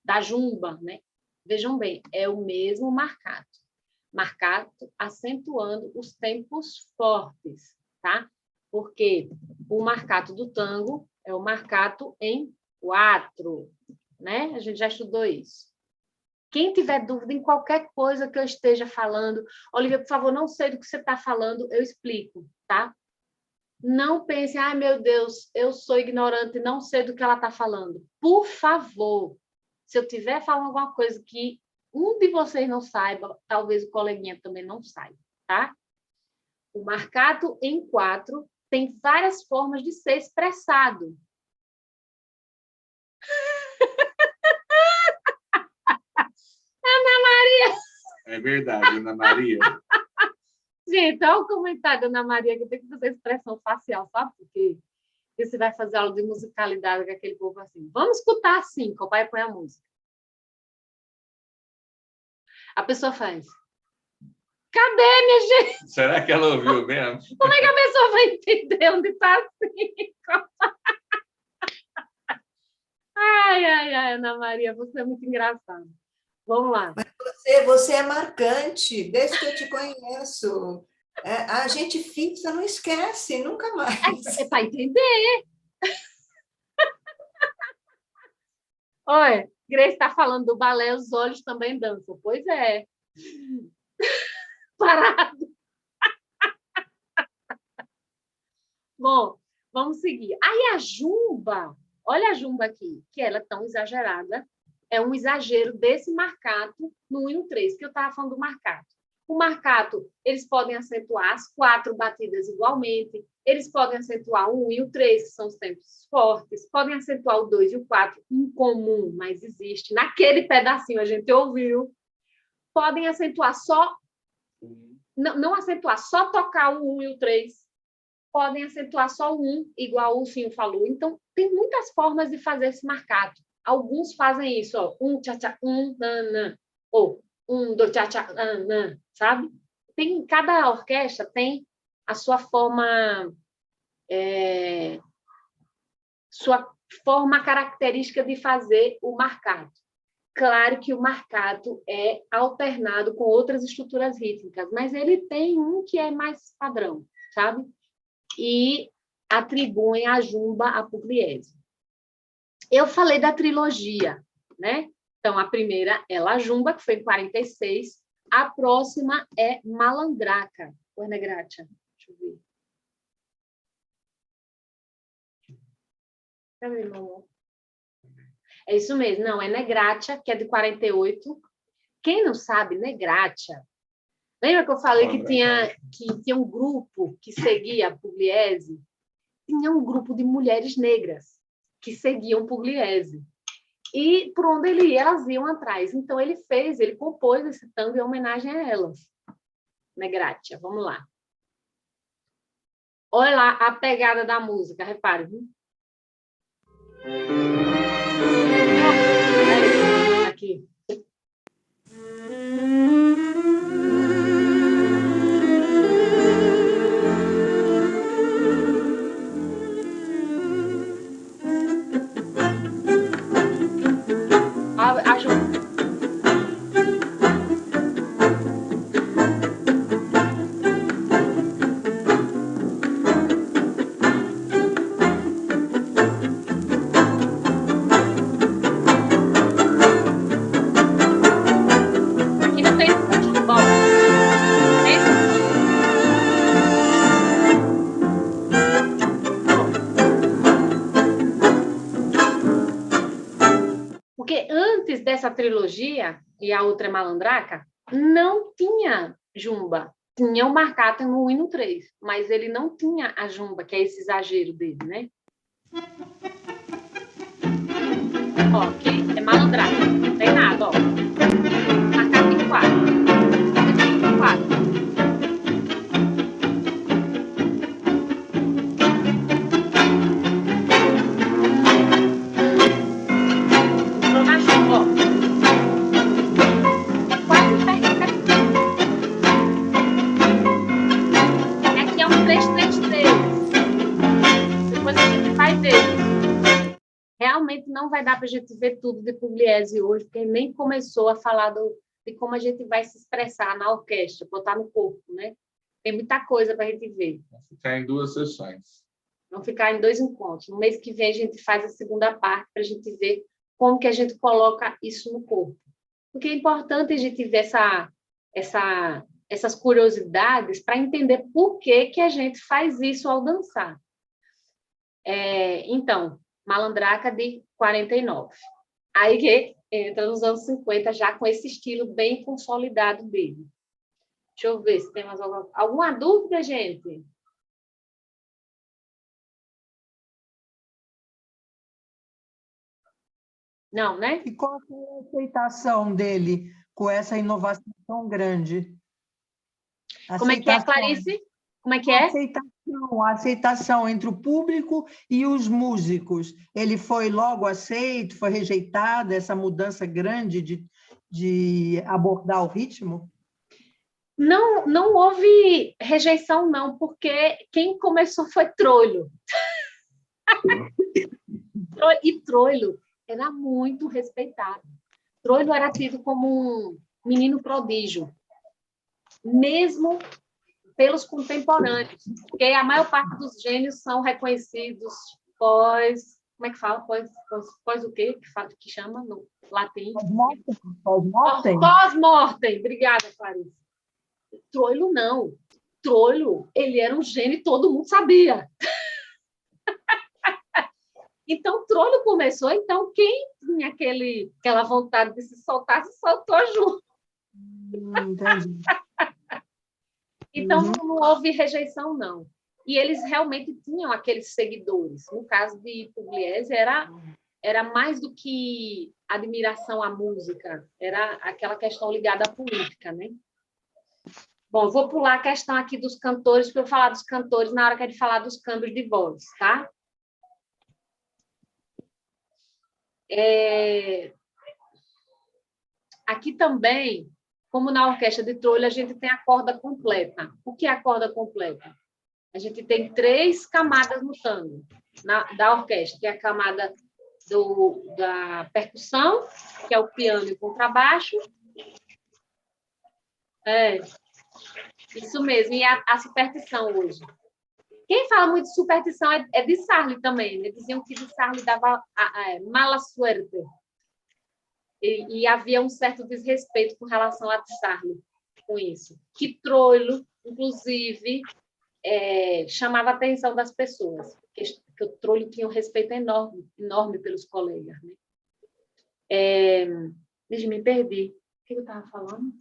da jumba, né? Vejam bem, é o mesmo marcato. Marcato acentuando os tempos fortes, tá? Porque o marcato do tango é o marcato em 4, né? A gente já estudou isso. Quem tiver dúvida em qualquer coisa que eu esteja falando, Olivia, por favor, não sei do que você está falando, eu explico, tá? Não pense, ai, meu Deus, eu sou ignorante, não sei do que ela está falando. Por favor, se eu estiver falando alguma coisa que um de vocês não saiba, talvez o coleguinha também não saiba, tá? O marcato em 4 tem várias formas de ser expressado. Ana Maria! É verdade, Ana Maria. Gente, olha o comentário da Ana Maria, que tem que fazer expressão facial, sabe por quê? Porque você vai fazer aula de musicalidade com aquele povo assim. Vamos escutar assim, que o pai põe a música. A pessoa faz. Cadê, minha gente? Será que ela ouviu mesmo? Como é que a pessoa vai entender onde está assim? Ai, Ana Maria, você é muito engraçada. Vamos lá. Mas você é marcante, desde que eu te conheço. A gente fixa, não esquece, nunca mais. É para entender. Olha, Grace está falando do balé, os olhos também dançam. Pois é. Parado. Bom, vamos seguir. Aí a jumba, olha a jumba aqui, que ela é tão exagerada, é um exagero desse marcato no hino 3, que eu estava falando do marcato. O marcato, eles podem acentuar as 4 batidas igualmente, eles podem acentuar o 1 e o 3, que são os tempos fortes, podem acentuar o 2 e o 4, incomum, mas existe. Naquele pedacinho a gente ouviu. Podem acentuar só, não acentuar, só tocar o 1 e o 3. Podem acentuar só o 1, igual o Cinho falou. Então, tem muitas formas de fazer esse marcato. Alguns fazem isso, ó, 1, tchá, 1, nanã, ou 1, 2, tchá, nanã, sabe? Cada orquestra tem a sua forma, característica de fazer o marcato. Claro que o marcato é alternado com outras estruturas rítmicas, mas ele tem um que é mais padrão, sabe? E atribuem a jumba a Pugliese. Eu falei da trilogia, né? Então, a primeira é La Jumba, que foi em 46. A próxima é Malandraca. Oi, Negratia. Deixa eu ver. Cadê, meu amor? É isso mesmo. Não, é Negratia, que é de 48. Quem não sabe, Negratia... Lembra que eu falei que tinha um grupo que seguia a Pugliese? Tinha um grupo de mulheres negras que seguiam Pugliese. E por onde ele ia, elas iam atrás. Então, ele compôs esse tango em homenagem a elas. Negratia, vamos lá. Olha lá a pegada da música, repare. Aqui. Dessa trilogia, e a outra é Malandraca, não tinha jumba. Tinha o marcato no hino 3, mas ele não tinha a jumba, que é esse exagero dele, né? Ó, aqui é Malandraca, não tem nada, ó. Marcato em 4. Em 4. Ó. não vai dar para a gente ver tudo de Pugliese hoje, porque nem começou a falar de como a gente vai se expressar na orquestra, botar no corpo, né? Tem muita coisa para a gente ver. Vai ficar em 2 sessões. Vamos ficar em 2 encontros. No mês que vem, a gente faz a segunda parte para a gente ver como que a gente coloca isso no corpo. Porque é importante a gente ver essas curiosidades para entender por que a gente faz isso ao dançar. Então, Malandraca de 49. Aí que entra nos anos 50, já com esse estilo bem consolidado dele. Deixa eu ver se tem mais alguma dúvida, gente? Não, né? E qual foi a aceitação dele com essa inovação tão grande? Como é que é, Clarice? Como é que é? A aceitação entre o público e os músicos. Ele foi logo aceito, foi rejeitado, essa mudança grande de abordar o ritmo? Não houve rejeição, não, porque quem começou foi Troilo. E Troilo era muito respeitado. Troilo era tido como um menino prodígio, mesmo pelos contemporâneos, porque a maior parte dos gênios são reconhecidos pós... Como é que fala? Pós o quê? Que chama no latim? Pós-mortem. Pós-mortem. Obrigada, Clarice. Troilo, não. Troilo, ele era um gênio e todo mundo sabia. Então, Troilo começou, então, quem tinha aquela vontade de se soltar, se soltou junto. Entendi. Então, não houve rejeição, não. E eles realmente tinham aqueles seguidores. No caso de Pugliese, era mais do que admiração à música, era aquela questão ligada à política, né? Bom, vou pular a questão aqui dos cantores, para eu falar dos cantores na hora que é de falar dos câmbios de voz, tá? Aqui também, como na orquestra de Troilo, a gente tem a corda completa. O que é a corda completa? A gente tem 3 camadas no tango da orquestra. Tem a camada da percussão, que é o piano e o contrabaixo. Isso mesmo. E a superstição hoje. Quem fala muito de superstição é de Sarli também, né? Diziam que de Sarli dava mala suerte. E havia um certo desrespeito com relação a Sarli com isso. Que Troilo, inclusive, chamava a atenção das pessoas, porque o Troilo tinha um respeito enorme pelos colegas. Né? Deixa eu me perdi. O que eu estava falando?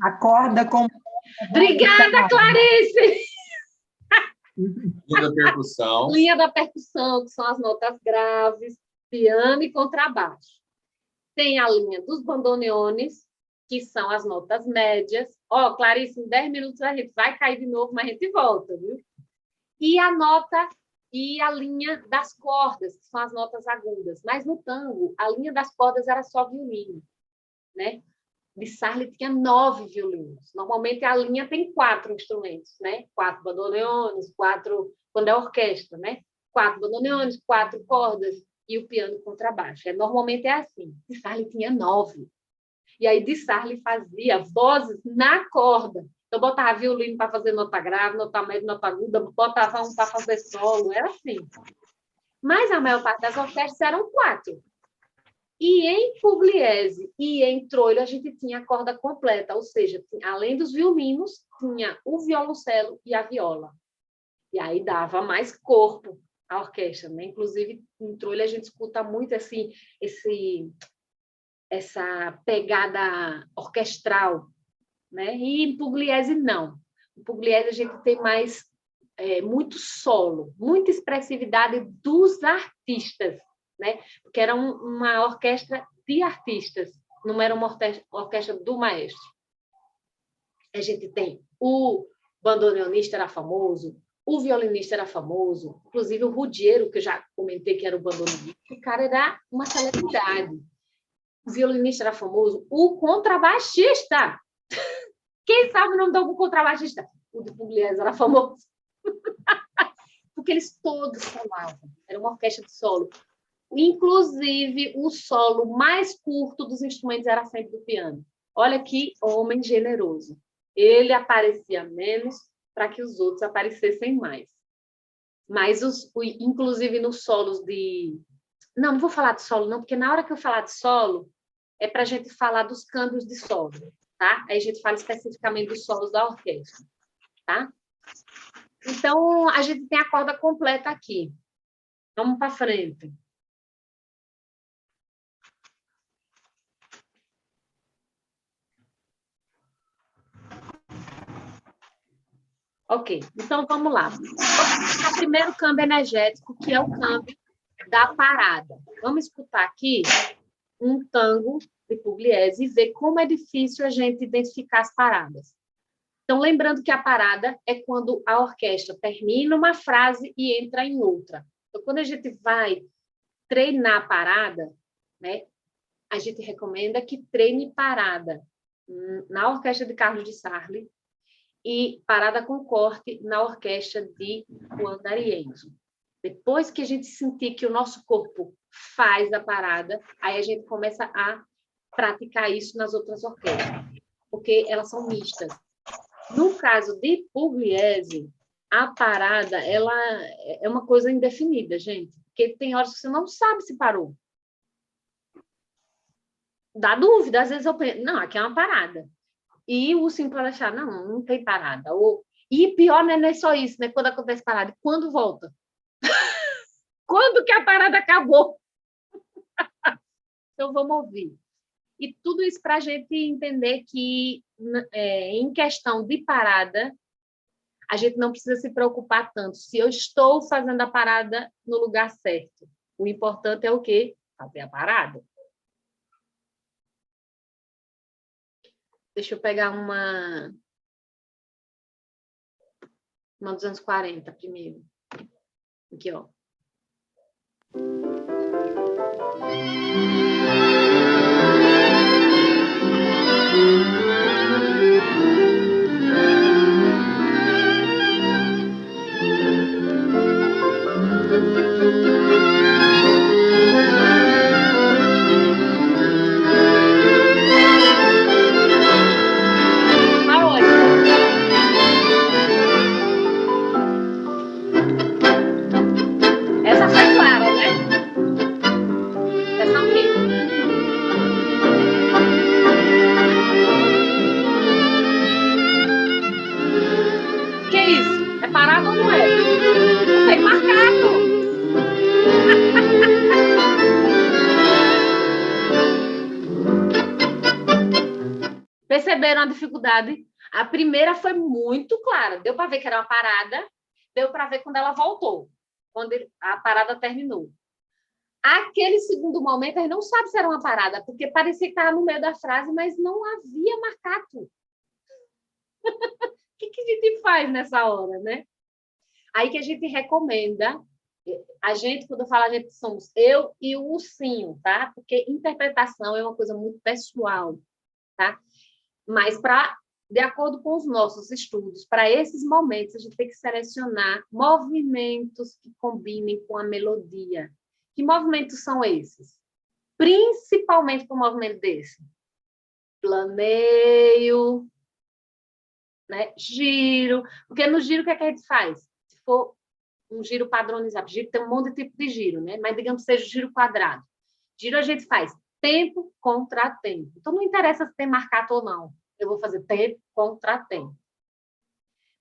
A corda com... Obrigada, Clarice! Linha da percussão. Linha da percussão, que são as notas graves, piano e contrabaixo. Tem a linha dos bandoneones, que são as notas médias. Clarice, em 10 minutos a gente vai cair de novo, mas a gente volta, viu? E a linha das cordas, que são as notas agudas. Mas no tango, a linha das cordas era só violino, né? De Sarli tinha 9 violinos. Normalmente a linha tem 4 instrumentos, né? 4 bandoneones, 4 quando é orquestra, né? 4 bandoneones, 4 cordas e o piano e contrabaixo. Normalmente é assim. De Sarli tinha 9. E aí de Sarli fazia vozes na corda. Então botava violino para fazer nota grave, nota média, nota aguda, botava um para fazer solo, era assim. Mas a maior parte das orquestras eram 4. E em Pugliese e em Troilo a gente tinha a corda completa, ou seja, além dos violinos, tinha o violoncelo e a viola. E aí dava mais corpo à orquestra, né? Inclusive, em Troilo a gente escuta muito essa pegada orquestral, né? E em Pugliese não. Em Pugliese a gente tem mais muito solo, muita expressividade dos artistas, né? Porque era uma orquestra de artistas, não era uma orquestra do maestro. A gente tem o bandoneonista era famoso, o violinista era famoso, inclusive o Ruggiero, que eu já comentei que era o bandoneonista, o cara era uma celebridade. O violinista era famoso, o contrabaixista. Quem sabe o nome de algum contrabaixista? O do Pugliese era famoso. porque eles todos solavam. Era uma orquestra de solo. Inclusive, o solo mais curto dos instrumentos era sempre do piano. Olha que homem generoso. Ele aparecia menos para que os outros aparecessem mais. Mas, inclusive, nos solos de... Não vou falar de solo, não, porque na hora que eu falar de solo, é para a gente falar dos câmbios de solo, tá? Aí a gente fala especificamente dos solos da orquestra, tá? Então, a gente tem a corda completa aqui. Vamos para frente. Ok, então vamos lá. O primeiro câmbio energético, que é o câmbio da parada. Vamos escutar aqui um tango de Pugliese e ver como é difícil a gente identificar as paradas. Então, lembrando que a parada é quando a orquestra termina uma frase e entra em outra. Então, quando a gente vai treinar a parada, né, a gente recomenda que treine parada na orquestra de Carlos de Sarli e parada com corte na orquestra de Juan D'Arienzo. Depois que a gente sentir que o nosso corpo faz a parada, aí a gente começa a praticar isso nas outras orquestras, porque elas são mistas. No caso de Pugliese, a parada ela é uma coisa indefinida, gente, porque tem horas que você não sabe se parou. Dá dúvida, às vezes eu penso, não, aqui é uma parada. E o Ursinho pode achar, não tem parada. E pior, né, não é só isso, né? Quando acontece parada, quando volta? Quando que a parada acabou? Então, vamos ouvir. E tudo isso para a gente entender que, em questão de parada, a gente não precisa se preocupar tanto se eu estou fazendo a parada no lugar certo. O importante é o quê? Fazer a parada. Deixa eu pegar uma dos anos 40 primeiro. Aqui, ó. Essa foi clara, né? Essa aqui. Que é isso? É parado ou não é? Não tem marcado. Perceberam a dificuldade? A primeira foi muito clara. Deu para ver que era uma parada, deu para ver quando ela voltou, quando a parada terminou. Aquele segundo momento, a gente não sabe se era uma parada, porque parecia que estava no meio da frase, mas não havia marcato. O que a gente faz nessa hora, né? Aí que a gente recomenda, a gente, quando eu falo a gente, somos eu e o Ursinho, tá? Porque interpretação é uma coisa muito pessoal, tá? Mas, de acordo com os nossos estudos, para esses momentos, a gente tem que selecionar movimentos que combinem com a melodia. Que movimentos são esses? Principalmente para um movimento desse. Planeio, né? Giro. Porque no giro, o que é que a gente faz? Se for um giro padronizado, giro tem um monte de tipo de giro, né? Mas digamos que seja o giro quadrado. Giro a gente faz tempo contra tempo. Então, não interessa se tem marcato ou não. Eu vou fazer tempo contra tempo.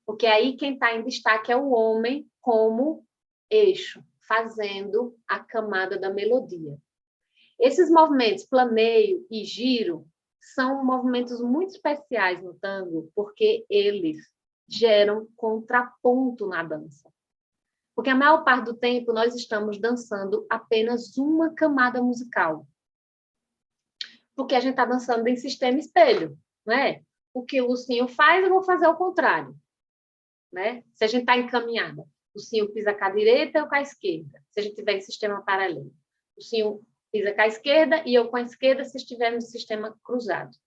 Porque aí quem está em destaque é o homem como eixo, fazendo a camada da melodia. Esses movimentos, planeio e giro, são movimentos muito especiais no tango, porque eles geram contraponto na dança. Porque a maior parte do tempo nós estamos dançando apenas uma camada musical. Porque a gente está dançando em sistema espelho, não é? O que o Ursinho faz, eu vou fazer ao contrário, né? Se a gente está encaminhada, o Ursinho pisa com a direita, eu com a esquerda, se a gente tiver em sistema paralelo. O Ursinho pisa com a esquerda e eu com a esquerda, se estivermos em sistema cruzado.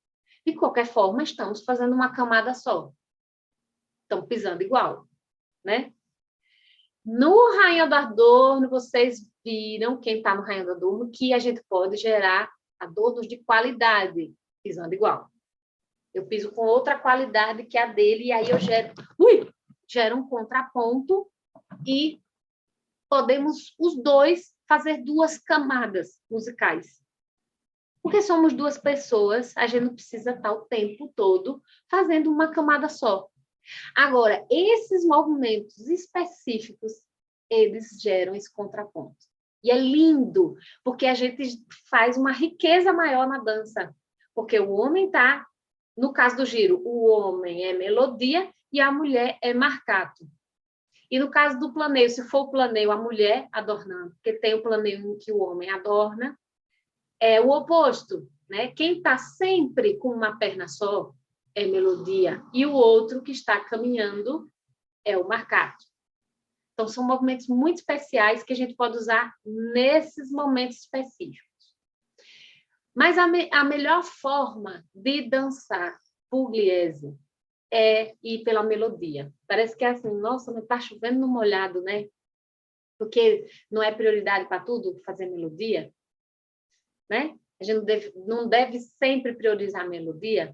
De qualquer forma, estamos fazendo uma camada só. Estamos pisando igual, né? No Rainha do Adorno, vocês viram, quem está no Rainha do Adorno, que a gente pode gerar adornos de qualidade, pisando igual. Eu piso com outra qualidade que a dele, e aí eu gero um contraponto e podemos, os dois, fazer duas camadas musicais. Porque somos duas pessoas, a gente não precisa estar o tempo todo fazendo uma camada só. Agora, esses movimentos específicos, eles geram esse contraponto. E é lindo, porque a gente faz uma riqueza maior na dança. Porque o homem está, no caso do giro, o homem é melodia e a mulher é marcato. E no caso do planeio, se for o planeio, a mulher adornando, porque tem o planeio em que o homem adorna, é o oposto, né? Quem está sempre com uma perna só é melodia, e o outro que está caminhando é o marcato. Então, são movimentos muito especiais que a gente pode usar nesses momentos específicos. Mas a melhor forma de dançar pugliese é ir pela melodia. Parece que é assim, nossa, não está chovendo no molhado, né? Porque não é prioridade para tudo fazer melodia, né? A gente não deve sempre priorizar a melodia.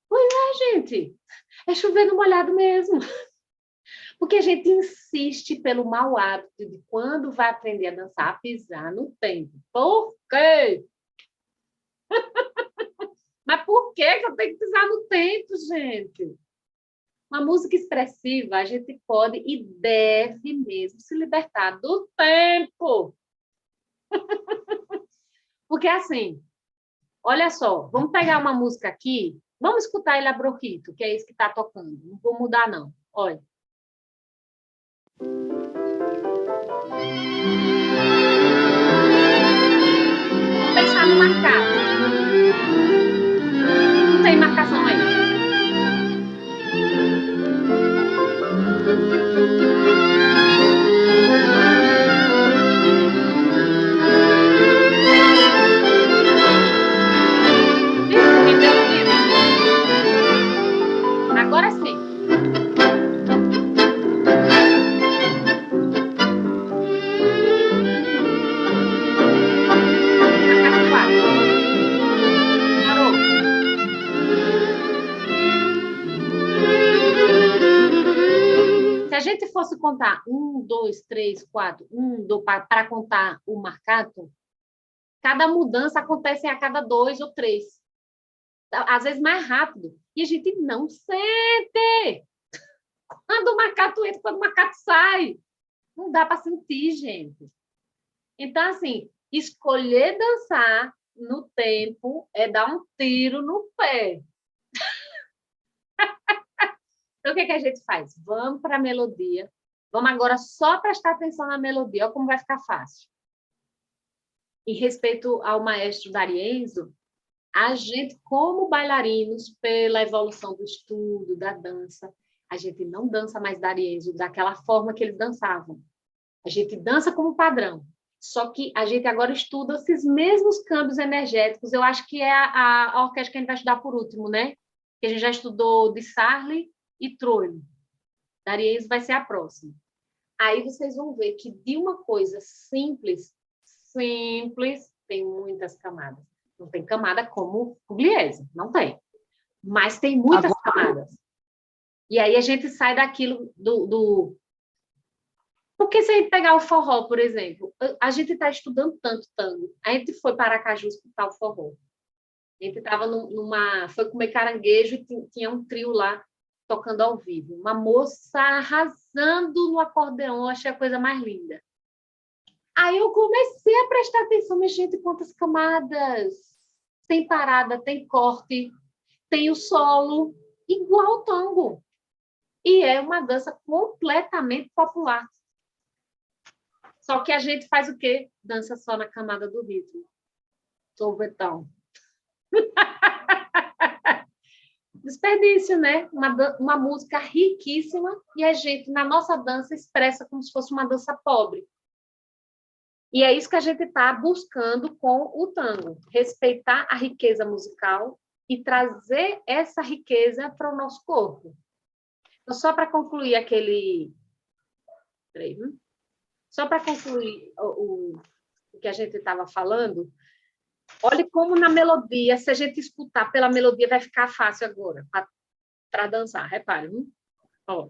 Pois é, gente, é chover no molhado mesmo. Porque a gente insiste pelo mau hábito de quando vai aprender a dançar, a pisar no tempo. Por quê? Mas por que eu tenho que pisar no tempo, gente? Uma música expressiva, a gente pode e deve mesmo se libertar do tempo. Porque assim, olha só, vamos pegar uma música aqui, vamos escutar El Abrojito, que é esse que está tocando. Não vou mudar, não. Olha. Vamos pensar no marcado. Não tem marcação aí. Agora sim. Parou. Se a gente fosse contar 1, 2, 3, 4, 1, 2, para contar o marcato, cada mudança acontece a cada 2 ou 3. Às vezes mais rápido. E a gente não sente. Quando o marcato entra, quando o marcato sai. Não dá para sentir, gente. Então, assim, escolher dançar no tempo é dar um tiro no pé. Então, o que a gente faz? Vamos para a melodia. Vamos agora só prestar atenção na melodia. Olha como vai ficar fácil. Em respeito ao maestro D'Arienzo, a gente, como bailarinos, pela evolução do estudo, da dança, a gente não dança mais D'Arienzo daquela forma que eles dançavam. A gente dança como padrão. Só que a gente agora estuda esses mesmos câmbios energéticos. Eu acho que é a orquestra que a gente vai estudar por último, né? Que a gente já estudou de Sarli e Troilo. D'Arienzo vai ser a próxima. Aí vocês vão ver que de uma coisa simples, tem muitas camadas. Não tem camada como Pugliese, não tem. Mas tem muitas camadas. E aí a gente sai daquilo do... Porque se a gente pegar o forró, por exemplo, a gente está estudando tanto tango. A gente foi para Aracaju escutar o forró. A gente estava foi comer caranguejo e tinha um trio lá tocando ao vivo. Uma moça arrasando no acordeão, eu achei a coisa mais linda. Aí eu comecei a prestar atenção, mas, gente, quantas camadas! Tem parada, tem corte, tem o solo, igual ao tango. E é uma dança completamente popular. Só que a gente faz o quê? Dança só na camada do ritmo. Sorvetão. Desperdício, né? Uma música riquíssima e a gente, na nossa dança, expressa como se fosse uma dança pobre. E é isso que a gente está buscando com o tango. Respeitar a riqueza musical e trazer essa riqueza para o nosso corpo. Então, só para concluir aquele... Peraí, Só para concluir o que a gente estava falando, olhe como na melodia, se a gente escutar pela melodia, vai ficar fácil agora para dançar. Repare, viu? Ó.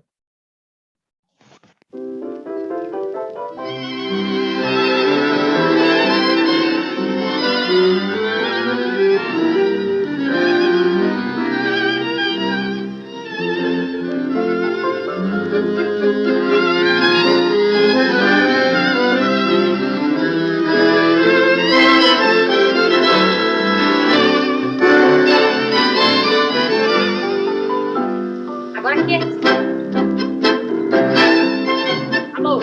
Agora aqui é. Alô?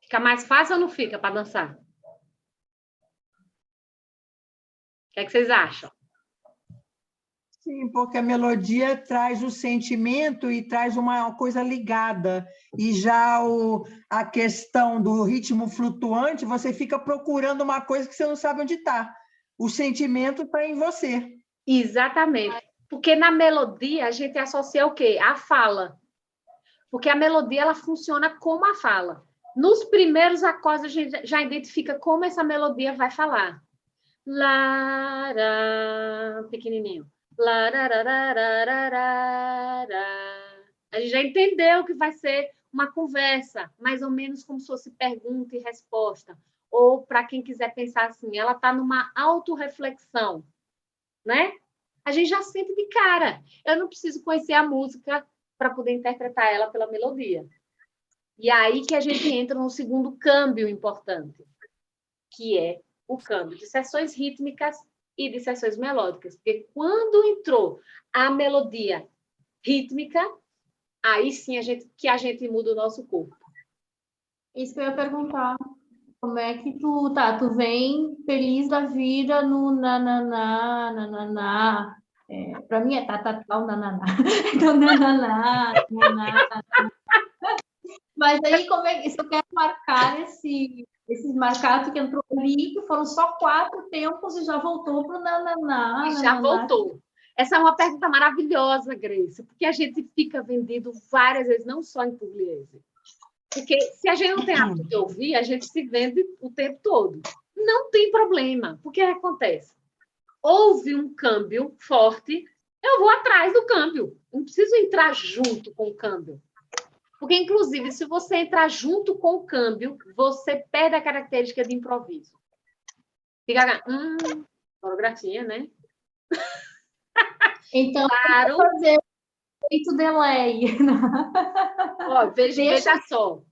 Fica mais fácil ou não fica para dançar? O que é que vocês acham? Sim, porque a melodia traz o sentimento e traz uma coisa ligada. E já a questão do ritmo flutuante, você fica procurando uma coisa que você não sabe onde está. O sentimento está em você. Exatamente. Porque na melodia a gente associa o quê? A fala. Porque a melodia ela funciona como a fala. Nos primeiros acordes a gente já identifica como essa melodia vai falar. Lá, pequenininho. Lá, a gente já entendeu que vai ser uma conversa, mais ou menos como se fosse pergunta e resposta. Ou, para quem quiser pensar assim, ela está numa autorreflexão, né? A gente já sente de cara. Eu não preciso conhecer a música para poder interpretar ela pela melodia. E aí que a gente entra no segundo câmbio importante, que é o câmbio de seções rítmicas e de seções melódicas. Porque quando entrou a melodia rítmica, aí sim a gente muda o nosso corpo. Isso que eu ia perguntar. Como é que tu tá? Tu vem feliz da vida no nananá, nananá. Para mim é tal, nananá. Então, nananá, nananá. Mas aí, como é que se eu quero marcar esses marcados que entrou ali, que foram só 4 tempos e já voltou para o nananá. E já voltou. Essa é uma pergunta maravilhosa, Grace, porque a gente fica vendendo várias vezes, não só em pugliese. Porque se a gente não tem hábito de ouvir, a gente se vende o tempo todo. Não tem problema. Porque acontece? Houve um câmbio forte, eu vou atrás do câmbio. Não preciso entrar junto com o câmbio. Porque, inclusive, se você entrar junto com o câmbio, você perde a característica de improviso. Fica, coreografia, né? Então, claro. Vou fazer feito delay. Ó, veja só.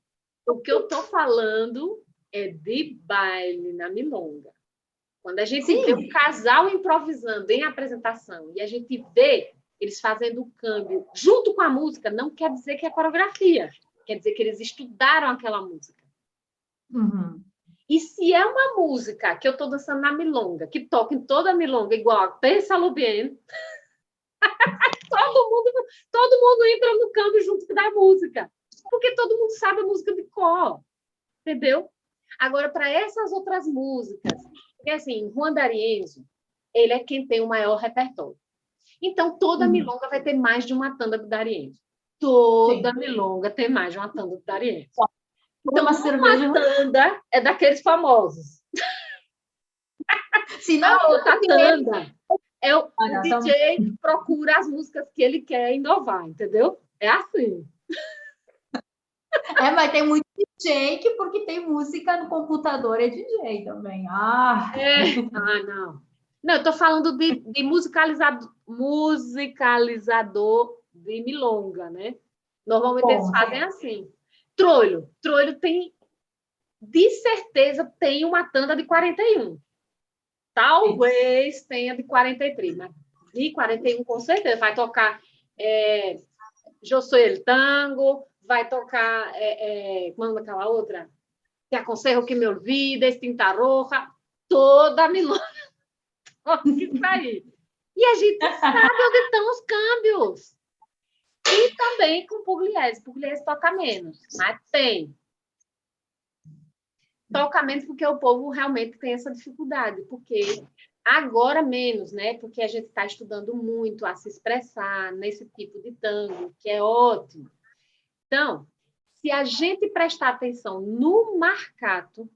O que eu estou falando é de baile na milonga. Quando a gente vê um casal improvisando em apresentação e a gente vê eles fazendo o câmbio junto com a música, não quer dizer que é coreografia. Quer dizer que eles estudaram aquela música. Uhum. E se é uma música que eu estou dançando na milonga, que toca em toda a milonga, igual a Pensa-lo Bien, todo mundo entra no câmbio junto da música. Porque todo mundo sabe a música de cor. Entendeu? Agora, para essas outras músicas, porque assim, Juan D'Arienzo, ele é quem tem o maior repertório. Então, toda milonga vai ter mais de uma tanda do D'Arienzo. Toda milonga tem mais de uma tanda do D'Arienzo. Então, uma tanda é daqueles famosos. Se não, a outra tanda é o DJ procura as músicas que ele quer inovar, entendeu? É assim. Mas tem muito DJ que, porque tem música no computador, é DJ também. Não. Não, eu estou falando de musicalizador de milonga, né? Normalmente eles fazem assim. Trolho tem, de certeza, tem uma tanda de 41. Talvez tenha de 43, mas de 41 com certeza. Vai tocar Yo Soy el Tango, vai tocar, como é aquela outra? Te aconselho que me olvides, Tinta Roja, toda a milonga. Isso aí. E a gente sabe onde estão os câmbios. E também com pugliese. Pugliese toca menos, mas tem. Toca menos porque o povo realmente tem essa dificuldade, porque Agora menos, né? Porque a gente está estudando muito a se expressar nesse tipo de tango, que é ótimo. Então, se a gente prestar atenção no marcato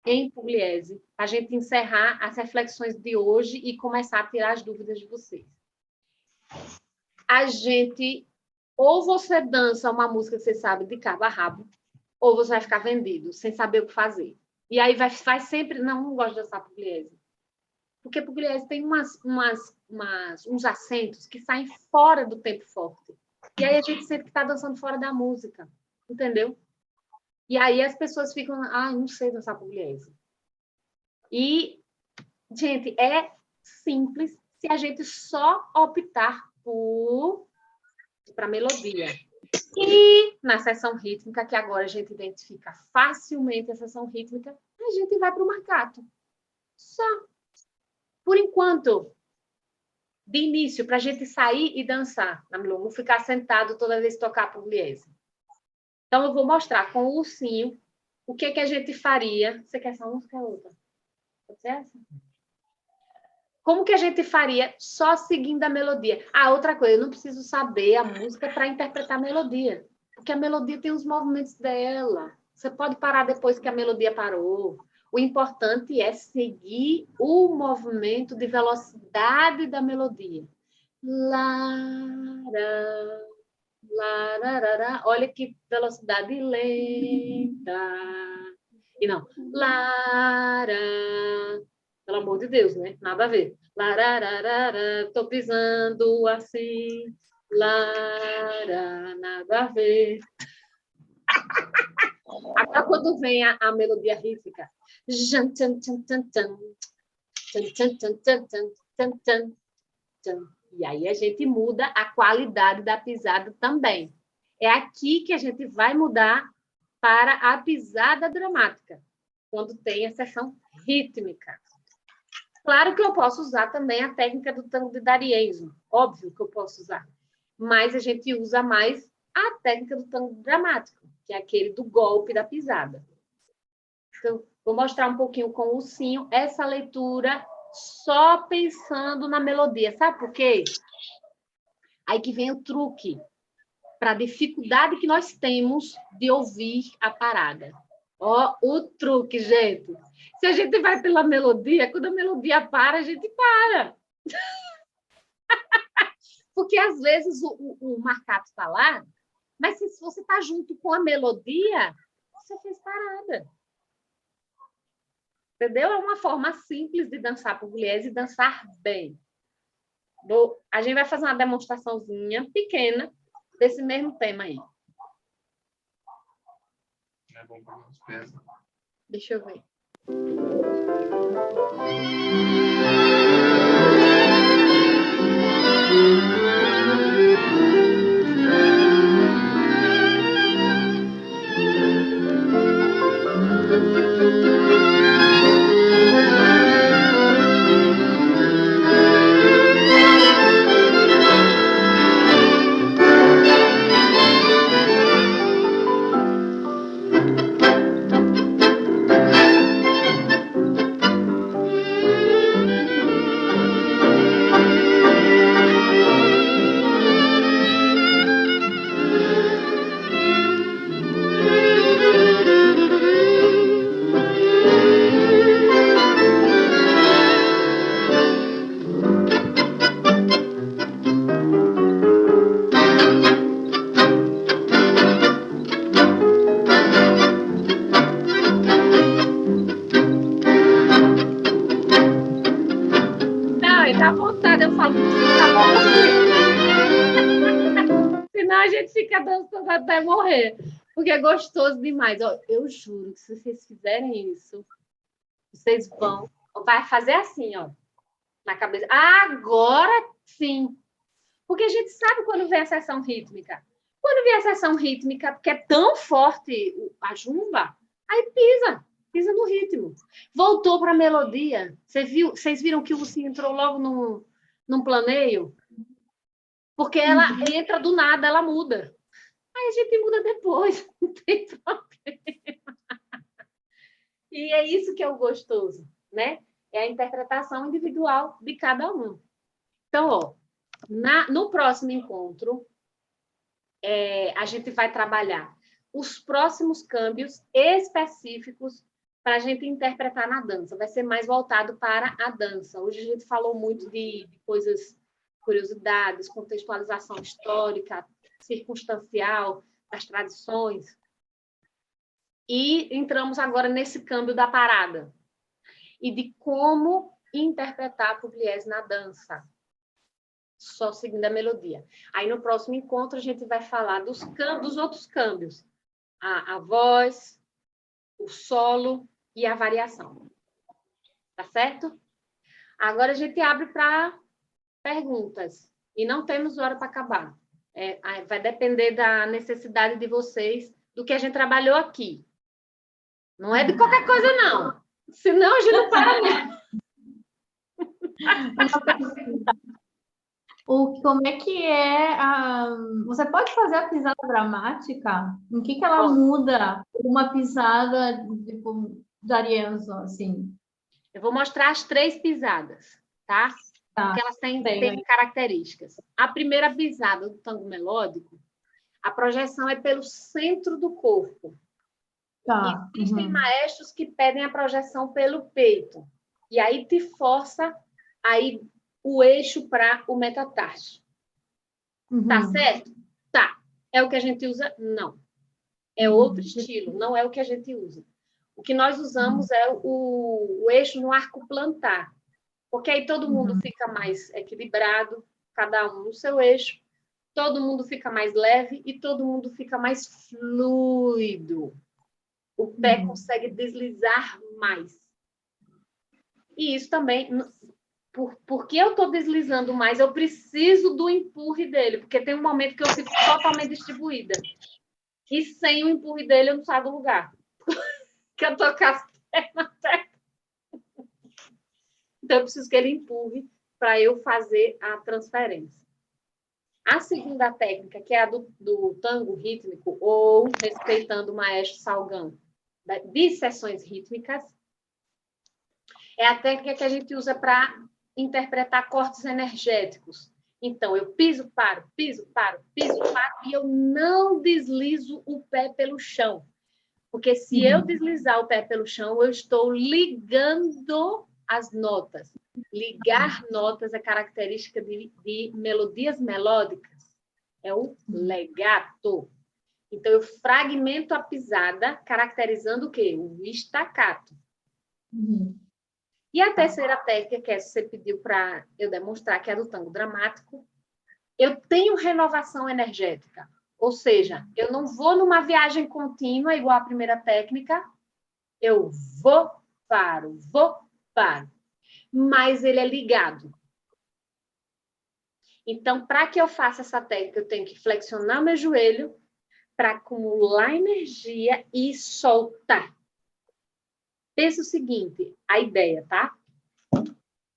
em Pugliese, a gente encerrar as reflexões de hoje e começar a tirar as dúvidas de vocês. A gente, ou você dança uma música que você sabe de cabo a rabo, ou você vai ficar vendido, sem saber o que fazer. E aí vai sempre... Não gosto de dançar Pugliese. Porque Pugliese tem uns acentos que saem fora do tempo forte. E aí a gente sempre está dançando fora da música. Entendeu? E aí as pessoas ficam... não sei dançar Pugliese. E, gente, é simples se a gente só optar para melodia. E na sessão rítmica, que agora a gente identifica facilmente a sessão rítmica, a gente vai para o marcato. Só. Por enquanto, de início, para a gente sair e dançar na milonga, não ficar sentado toda vez que tocar Pugliese. Então, eu vou mostrar com o ursinho o que a gente faria. Você quer essa música ou outra? Pode ser essa? Como que a gente faria só seguindo a melodia? Outra coisa, eu não preciso saber a música para interpretar a melodia, porque a melodia tem os movimentos dela. Você pode parar depois que a melodia parou. O importante é seguir o movimento de velocidade da melodia. Lara, lararara. Olha que velocidade lenta. E não. Lara. Pelo amor de Deus, né? Nada a ver. Lararara, tô pisando assim. Lara, nada a ver. Agora, quando vem a melodia rítmica, e aí a gente muda a qualidade da pisada também. É aqui que a gente vai mudar para a pisada dramática, quando tem a seção rítmica. Claro que eu posso usar também a técnica do tango de D'Arienzo, óbvio que eu posso usar, mas a gente usa mais a técnica do tango dramático, que é aquele do golpe da pisada. Então, vou mostrar um pouquinho com o ursinho essa leitura só pensando na melodia. Sabe por quê? Aí que vem o truque para a dificuldade que nós temos de ouvir a parada. Ó, o truque, gente. Se a gente vai pela melodia, quando a melodia para, a gente para. Porque, às vezes, o marcato está lá, mas se você está junto com a melodia, você fez parada. Entendeu? É uma forma simples de dançar Pugliese e dançar bem. A gente vai fazer uma demonstraçãozinha pequena desse mesmo tema aí. É bom para os pés. Deixa eu ver. Dá vontade, eu falo, tá bom. Senão a gente fica dançando até morrer, porque é gostoso demais. Ó, eu juro que se vocês fizerem isso, vocês vai fazer assim, ó, na cabeça. Agora sim. Porque a gente sabe quando vem a sessão rítmica. Quando vem a sessão rítmica, porque é tão forte a jumba, aí pisa no ritmo. Voltou para a melodia. Vocês viram que o ursinho entrou logo num planeio? Porque ela entra do nada, ela muda. Aí a gente muda depois, não tem problema. E é isso que é o gostoso, né? é a interpretação individual de cada um. Então, ó, no próximo encontro, a gente vai trabalhar os próximos câmbios específicos para a gente interpretar na dança. Vai ser mais voltado para a dança. Hoje a gente falou muito de coisas, curiosidades, contextualização histórica, circunstancial, das tradições. E entramos agora nesse câmbio da parada e de como interpretar Pugliese na dança, só seguindo a melodia. Aí, no próximo encontro, a gente vai falar dos outros câmbios. A voz, o solo e a variação. Tá certo? Agora, a gente abre para perguntas. E não temos hora para acabar. Vai depender da necessidade de vocês, do que a gente trabalhou aqui. Não é de qualquer coisa, não. Senão, a gente não para mesmo. Como é que é você pode fazer a pisada dramática? Em que ela muda uma pisada tipo, da Arienzo, assim? Eu vou mostrar as 3 pisadas, tá? Porque elas têm características. A primeira pisada do tango melódico, a projeção é pelo centro do corpo. Tá. Existem maestros que pedem a projeção pelo peito. E aí te força aí o eixo para o metatarso. Tá certo? Tá. É o que a gente usa? Não. É outro estilo, não é o que a gente usa. O que nós usamos é o eixo no arco plantar. Porque aí todo mundo fica mais equilibrado, cada um no seu eixo, todo mundo fica mais leve e todo mundo fica mais fluido. O pé consegue deslizar mais. E isso também... Porque eu estou deslizando mais, eu preciso do empurre dele, porque tem um momento que eu fico totalmente distribuída. E sem o empurre dele, eu não saio do lugar. Que eu estou com as pernas certas. Então, eu preciso que ele empurre para eu fazer a transferência. A segunda técnica, que é a do tango rítmico, ou respeitando o maestro Salgão, de sessões rítmicas, é a técnica que a gente usa para interpretar cortes energéticos. Então, eu piso, paro, piso, paro, e eu não deslizo o pé pelo chão. Porque se eu deslizar o pé pelo chão, eu estou ligando as notas. Ligar notas é característica de melodias melódicas. É o legato. Então, eu fragmento a pisada, caracterizando o quê? O staccato. E a terceira técnica, que você pediu para eu demonstrar, que é a do tango dramático, eu tenho renovação energética. Ou seja, eu não vou numa viagem contínua, igual a primeira técnica, eu vou, paro. Mas ele é ligado. Então, para que eu faça essa técnica, eu tenho que flexionar meu joelho para acumular energia e soltar. Pensa o seguinte, a ideia, tá?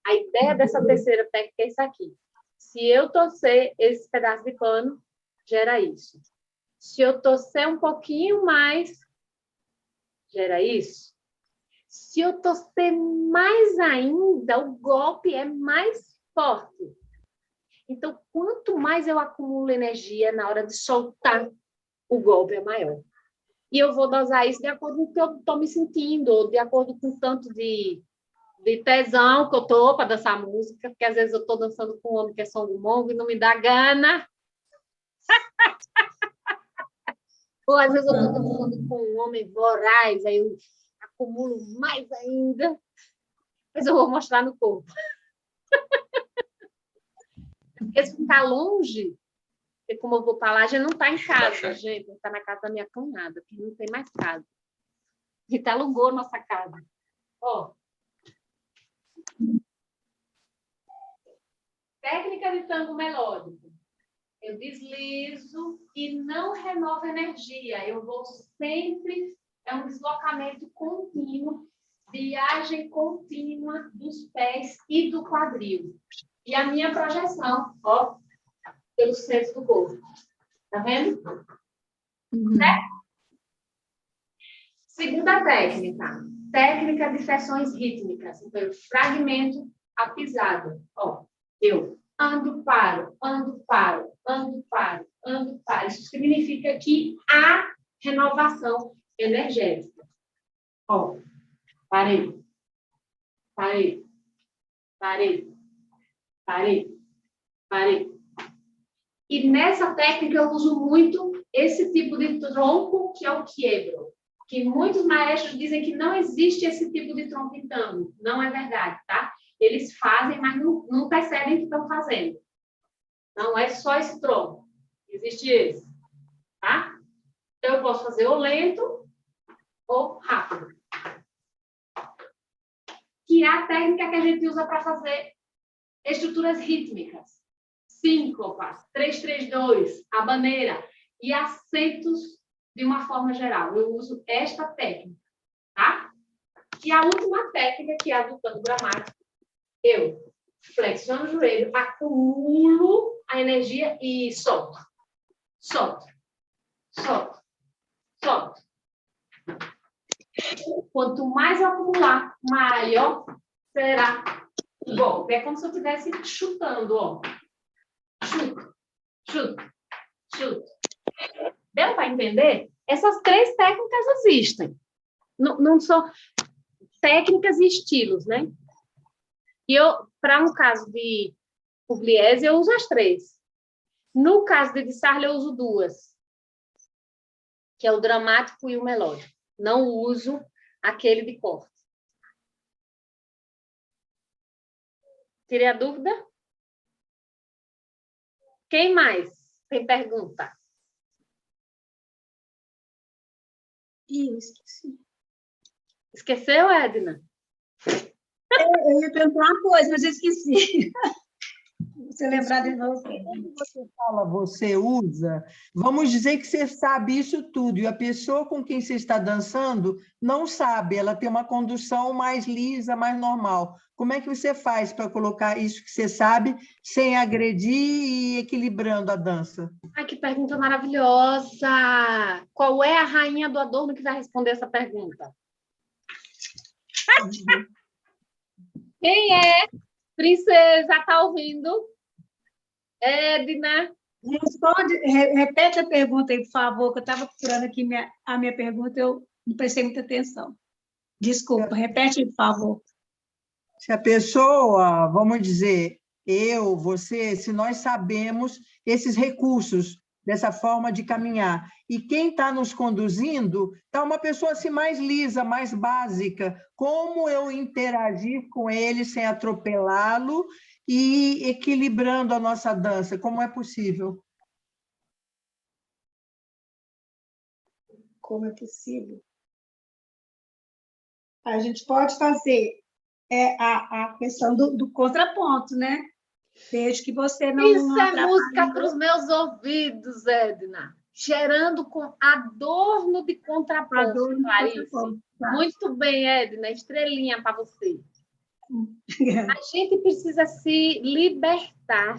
A ideia dessa terceira técnica é isso aqui. Se eu torcer esse pedaço de pano, gera isso. Se eu torcer um pouquinho mais, gera isso. Se eu torcer mais ainda, o golpe é mais forte. Então, quanto mais eu acumulo energia na hora de soltar, o golpe é maior. E eu vou dosar isso de acordo com o que eu estou me sentindo, ou de acordo com o tanto de tesão que eu estou para dançar música, porque às vezes eu estou dançando com um homem que é songo-mongo e não me dá gana. Ou às vezes eu estou dançando com um homem voraz, aí eu acumulo mais ainda. Mas eu vou mostrar no corpo. Porque se ficar longe, porque como eu vou para lá, a gente não está em casa, gente. Está na casa da minha cunhada, que não tem mais casa. A gente alugou nossa casa. Ó. Técnica de tango melódico. Eu deslizo e não renovo energia. Eu vou sempre... É um deslocamento contínuo, viagem contínua dos pés e do quadril. E a minha projeção, ó, pelo centro do corpo. Tá vendo? Certo? Segunda técnica. técnica de sessões rítmicas. Então, eu fragmento a pisada. Ó, eu ando, paro, ando, paro, ando, paro, ando, paro. Isso significa que há renovação energética. Ó, parei, parei, parei, parei, parei. E nessa técnica eu uso muito esse tipo de tronco, que é o quiebro, que muitos maestros dizem que não existe esse tipo de tronco em tango. Não é verdade, tá? Eles fazem, mas não percebem que estão fazendo. Não é só esse tronco. Existe esse, tá? Então, eu posso fazer ou lento ou rápido. Que é a técnica que a gente usa para fazer estruturas rítmicas. Síncopas, 3-3-2, habaneira e acentos de uma forma geral. Eu uso esta técnica, tá? E a última técnica, que é a do tango dramático, eu flexiono o joelho, acumulo a energia e solto. Solto. Solto. Solto. Quanto mais eu acumular, maior será o golpe. É como se eu estivesse chutando, ó. Chuto, chuto, chuto. Deu para entender? Essas 3 técnicas existem. Não são técnicas e estilos, né? E eu, para um caso de Pugliese, eu uso as 3. No caso de Sarli, eu uso 2, que é o dramático e o melódico. Não uso aquele de corte. Tirei a dúvida? Quem mais tem pergunta? Ih, eu esqueci. Esqueceu, Edna? Eu ia perguntar uma coisa, mas eu esqueci. Você lembrar de novo. Quando você fala, você usa, vamos dizer que você sabe isso tudo, e a pessoa com quem você está dançando não sabe, ela tem uma condução mais lisa, mais normal. Como é que você faz para colocar isso que você sabe sem agredir e equilibrando a dança? Ai, que pergunta maravilhosa! Qual é a rainha do Adorno que vai responder essa pergunta? Quem é? Princesa, tá ouvindo? Edna? Repete a pergunta aí, por favor, que eu estava procurando aqui a minha pergunta, eu não prestei muita atenção. Desculpa, repete, por favor. Se a pessoa, vamos dizer, eu, você, se nós sabemos esses recursos dessa forma de caminhar, e quem está nos conduzindo está uma pessoa assim mais lisa, mais básica, como eu interagir com ele sem atropelá-lo e equilibrando a nossa dança, como é possível? Como é possível? A gente pode fazer a questão do contraponto, né? Desde que você não Isso é atrapalhe. música para os meus ouvidos, Edna. Gerando com adorno de contraponto, Adorno de Clarice. contraponto, tá. Muito bem, Edna. Estrelinha para você. A gente precisa se libertar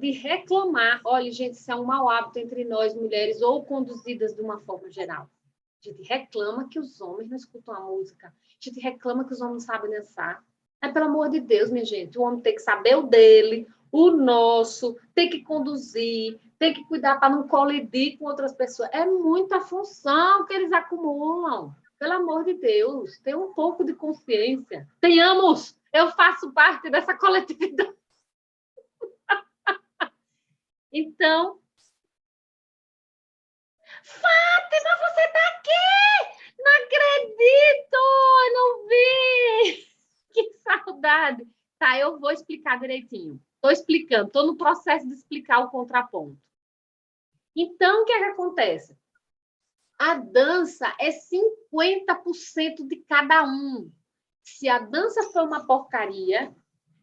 de reclamar. Olha, gente, isso é um mau hábito entre nós, mulheres, ou conduzidas de uma forma geral. A gente reclama que os homens não escutam a música. A gente reclama que os homens não sabem dançar. Pelo amor de Deus, minha gente, o homem tem que saber o dele, o nosso, tem que conduzir, tem que cuidar para não colidir com outras pessoas. É muita função que eles acumulam. Pelo amor de Deus, tenha um pouco de consciência. Tenhamos! Eu faço parte dessa coletividade. Então, Fátima, você está aqui! Não acredito! Eu não vi! Que saudade! Tá, eu vou explicar direitinho. Estou explicando, estou no processo de explicar o contraponto. Então, o que é que acontece? A dança é 50% de cada um. Se a dança for uma porcaria,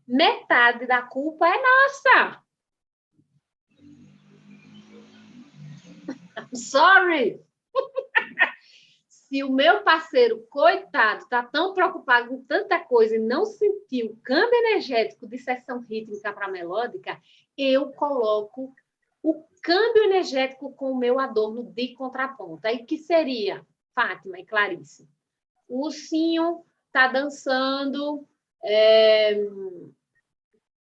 metade da culpa é nossa. I'm sorry. Se o meu parceiro, coitado, está tão preocupado com tanta coisa e não sentiu o câmbio energético de sessão rítmica para melódica, eu coloco o câmbio energético com o meu adorno de contraponto. Aí que seria, Fátima e Clarice? o ursinho está dançando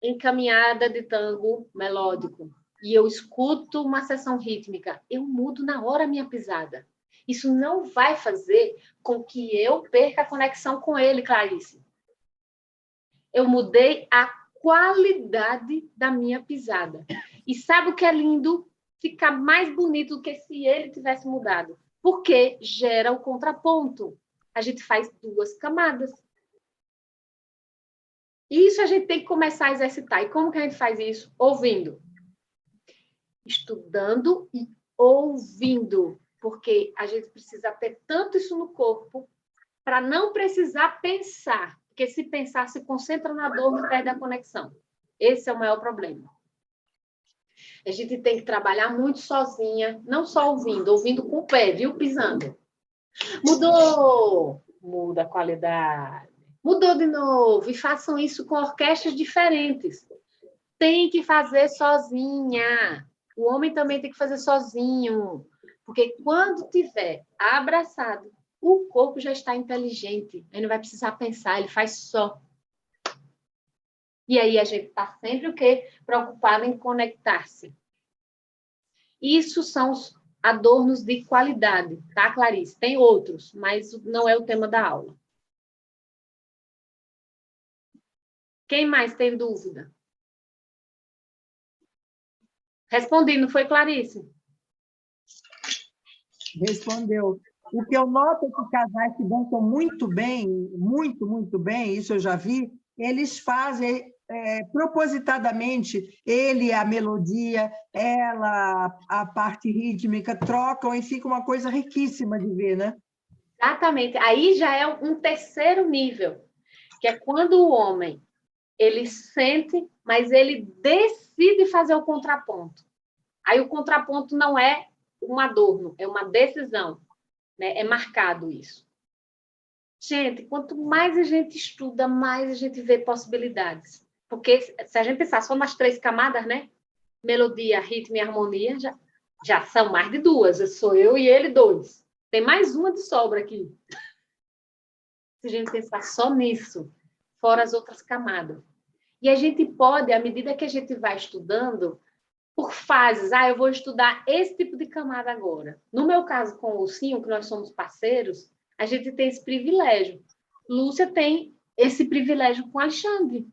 em caminhada de tango melódico e eu escuto uma sessão rítmica, eu mudo na hora a minha pisada. Isso não vai fazer com que eu perca a conexão com ele, Clarice. Eu mudei a qualidade da minha pisada. E sabe o que é lindo? Fica mais bonito do que se ele tivesse mudado. Porque gera o contraponto. A gente faz 2 camadas. Isso a gente tem que começar a exercitar. E como que a gente faz isso? Ouvindo. Estudando e ouvindo. Porque a gente precisa ter tanto isso no corpo para não precisar pensar. Porque se pensar, se concentra na dor e perde a conexão. Esse é o maior problema. A gente tem que trabalhar muito sozinha, não só ouvindo com o pé, viu? Pisando. Mudou! Muda a qualidade. Mudou de novo. E façam isso com orquestras diferentes. Tem que fazer sozinha. O homem também tem que fazer sozinho. Porque quando tiver abraçado, o corpo já está inteligente. Aí não vai precisar pensar, ele faz só. E aí a gente está sempre o quê? Preocupado em conectar-se. Isso são os adornos de qualidade, tá, Clarice? Tem outros, mas não é o tema da aula. Quem mais tem dúvida? Respondi, não foi, Clarice? Respondeu. O que eu noto é que casais que dançam muito bem, muito bem, isso eu já vi, eles fazem propositadamente, ele a melodia, ela a parte rítmica, trocam e fica uma coisa riquíssima de ver, né? Exatamente. Aí já é um terceiro nível, que é quando o homem ele sente, mas ele decide fazer o contraponto. Aí o contraponto não é um adorno, é uma decisão, né? É marcado isso. Gente, quanto mais a gente estuda, mais a gente vê possibilidades. Porque se a gente pensar só nas 3 camadas, né? Melodia, ritmo e harmonia, já são mais de 2. Sou eu e ele 2. Tem mais uma de sobra aqui. Se a gente pensar só nisso, fora as outras camadas. E a gente pode, à medida que a gente vai estudando, por fases. Eu vou estudar esse tipo de camada agora. No meu caso, com o Ursinho, que nós somos parceiros, a gente tem esse privilégio. Lúcia tem esse privilégio com Alexandre.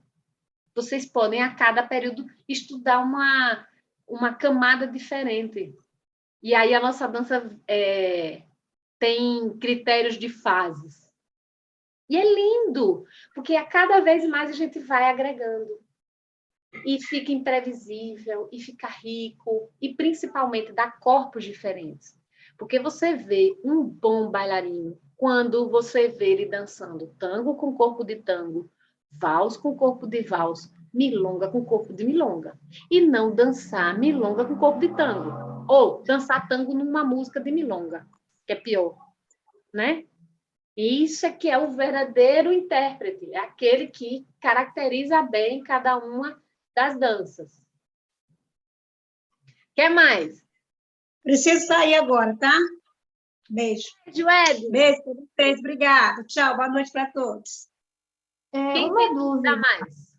Vocês podem, a cada período, estudar uma camada diferente. E aí a nossa dança tem critérios de fases. E é lindo, porque a cada vez mais a gente vai agregando. E fica imprevisível, e fica rico, e principalmente dá corpos diferentes. Porque você vê um bom bailarino quando você vê ele dançando tango com corpo de tango, vals com corpo de vals, milonga com corpo de milonga. E não dançar milonga com corpo de tango. Ou dançar tango numa música de milonga, que é pior, né? E isso é que é o verdadeiro intérprete, é aquele que caracteriza bem cada uma das danças. Quer mais? Preciso sair agora, tá? Beijo. Beijo, Beijo para vocês. Obrigada. Tchau. Boa noite para todos. Quem Uma tem dúvida. mais?